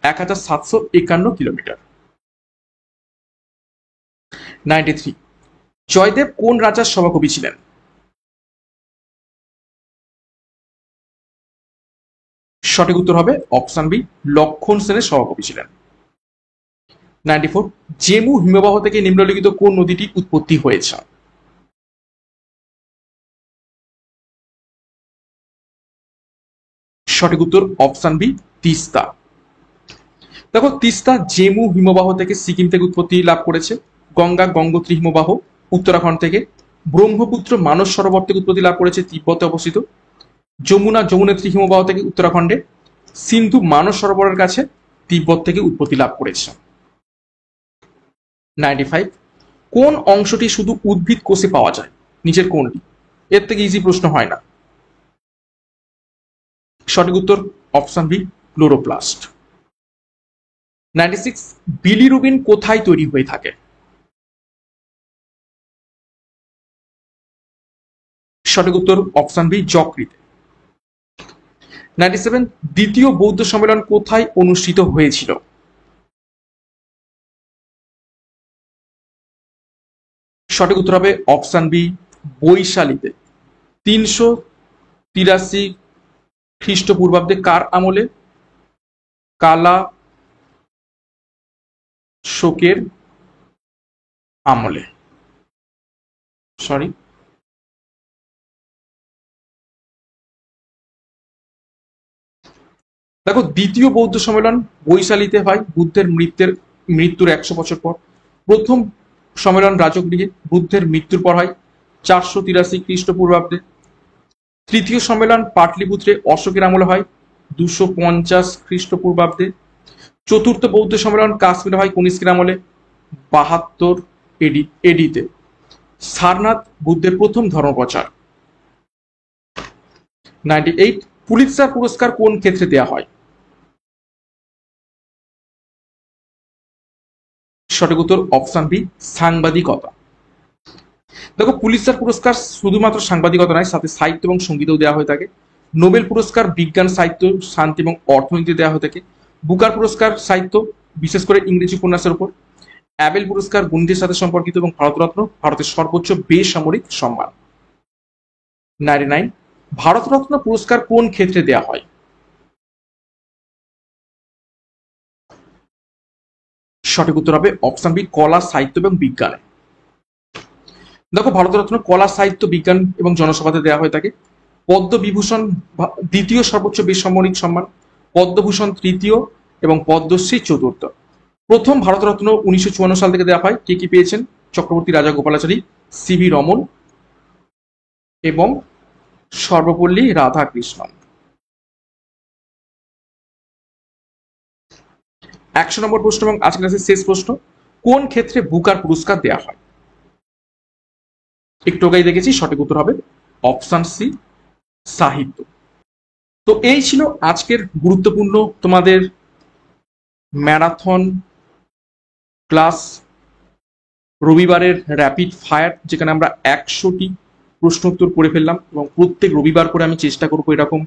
1751 কিলোমিটার। 93, জয়দেব কোন রাজার সভাকবি ছিলেন? সঠিক উত্তর হবে অপশন বি, লক্ষণ সেনের সভাকবি ছিলেন। 94, জেমু হিমবাহ থেকে নিম্নলিখিত কোন নদীটি উৎপত্তি হয়েছে? সঠিক উত্তর অপশন বি, তিস্তা। দেখো তিস্তা জেমু হিমবাহ থেকে সিকিম থেকে উৎপত্তি লাভ করেছে। গঙ্গা গঙ্গোত্রী হিমবাহ উত্তরাখণ্ড থেকে। ব্রহ্মপুত্র মানস সরোবর থেকে উৎপত্তি লাভ করেছে, তিব্বতে অবস্থিত। যমুনা যমুনেত্রী হিমবাহ থেকে উত্তরাখণ্ডে। সিন্ধু মানস সরোবরের কাছে, তিব্বত থেকে উৎপত্তি লাভ করেছে। 95, কোন অংশটি শুধু উদ্ভিদ কোষে পাওয়া যায়? নিচের কোনটি? এর থেকে ইজি প্রশ্ন হয় না। সঠিক উত্তর অপশন বি, ক্লোরোপ্লাস্ট। 96, বিলিরুবিন কোথায় তৈরি হয়ে থাকে? সঠিক উত্তর অপশন বি, যকৃতে। 97, দ্বিতীয় বৌদ্ধ সম্মেলন কোথায় অনুষ্ঠিত হয়েছিল? সঠিক উত্তর হবে অপশন বি, বৈশালীতে। 383 খ্রিস্টপূর্বাব্দে। কার আমলে? কালা শোকের আমলে। সরি, দেখো দ্বিতীয় বৌদ্ধ সম্মেলন বৈশালীতে হয় বুদ্ধের মৃত্যুর 100 বছর পর। প্রথম সম্মেলন রাজগৃহে বুদ্ধের মৃত্যুর পর হয় 483 খ্রিস্টপূর্বাব্দে। তৃতীয় সম্মেলন পাটলিপুত্রে অশোকের আমলে হয় 250 খ্রিস্টপূর্বাব্দে। চতুর্থ বৌদ্ধ সম্মেলন কাশ্মীরে হয় কনিষ্কের আমলে 72 এডিতে। সারনাথ বুদ্ধের প্রথম ধর্মপ্রচার। 98, পুলিৎজার পুরস্কার কোন ক্ষেত্রে দেওয়া হয়? সঠিক উত্তর অপশন বি, সাংবাদিকতা। দেখো পুলিৎজার পুরস্কার শুধুমাত্র সাংবাদিকতা নয়, সাথে সাহিত্য এবং সঙ্গীতেও দেওয়া হয়ে থাকে। নোবেল পুরস্কার বিজ্ঞান, সাহিত্য, শান্তি এবং অর্থনীতিতে দেওয়া হয়ে থাকে। বুকার পুরস্কার সাহিত্য, বিশেষ করে ইংরেজি উপন্যাসের উপর। অ্যাবেল পুরস্কার গণিতের সাথে সম্পর্কিত। এবং ভারতরত্ন ভারতের সর্বোচ্চ বেসামরিক সম্মান। 99, ভারতরত্ন পুরস্কার কোন ক্ষেত্রে দেওয়া হয়? সঠিক উত্তর হবে অপশন বি, কলা, সাহিত্য এবং বিজ্ঞানে। দেখো ভারতরত্ন কলা, সাহিত্য, বিজ্ঞান এবং জনসভাতে দেওয়া হয়ে থাকে। পদ্মবিভূষণ দ্বিতীয় সর্বোচ্চ বেসামরিক সম্মান। পদ্মভূষণ তৃতীয় এবং পদ্মশ্রী চতুর্থ। প্রথম ভারতরত্ন 1954 সাল থেকে দেওয়া হয়। কে কি পেয়েছেন? চক্রবর্তী রাজা গোপালাচারী, সিভি রমন এবং সর্বপল্লী রাধাকৃষ্ণন। 100 নম্বর প্রশ্ন এবং আজকের ক্লাসের শেষ প্রশ্ন, কোন ক্ষেত্রে বুকার পুরস্কার দেওয়া হয়? একটু আগেই দেখেছি, সঠিক উত্তর হবে অপশন সি, সাহিত্য। তো এই ছিল আজকের গুরুত্বপূর্ণ তোমাদের ম্যারাথন ক্লাস, রবিবারের র্যাপিড ফায়ার, যেখানে আমরা 100টি প্রশ্ন উত্তর করে ফেললাম। এবং প্রত্যেক রবিবার করে আমি চেষ্টা করবো এরকম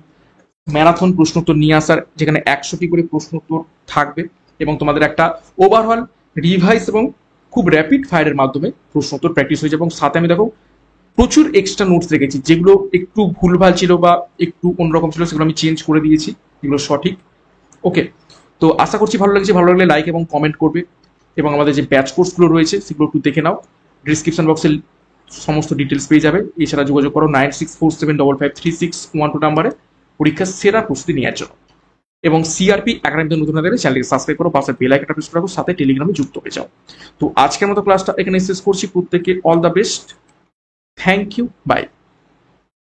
ম্যারাথন প্রশ্ন উত্তর নিয়ে আসার, যেখানে 100টি করে প্রশ্ন উত্তর থাকবে এবং তোমাদের একটা ওভারঅল রিভাইজ এবং খুব র্যাপিড ফায়ারের মাধ্যমে প্রশ্ন উত্তর প্র্যাকটিস হয়েছে। এবং সাথে আমি দেখো প্রচুর এক্সট্রা নোটস রেখেছি, যেগুলো একটু ভুলভাল ছিল বা একটু অন্যরকম ছিল, সেগুলো আমি চেঞ্জ করে দিয়েছি, যেগুলো সঠিক। ওকে, তো আশা করছি ভালো লাগছে। ভালো লাগলে লাইক এবং কমেন্ট করবে। এবং আমাদের যে ব্যাচ কোর্সগুলো রয়েছে সেগুলো একটু দেখে নাও। ডিসক্রিপশন বক্সে সমস্ত ডিটেলস পেয়ে যাবে। এছাড়া যোগাযোগ করো 9647553612 নাম্বারে পরীক্ষার সেরা প্রস্তুতি নেওয়ার জন্য। এবং সিআরপি একাডেমিতে নতুন হয়ে গেলে চ্যানেলকে সাবস্ক্রাইব করো, পাশে বেল আইকনটা প্রেস করে রাখো, সাথে টেলিগ্রামে যুক্ত হয়ে যাও। তো আজকের মতো ক্লাসটা এখানে শেষ করছি। প্রত্যেককে all the best, thank you, by.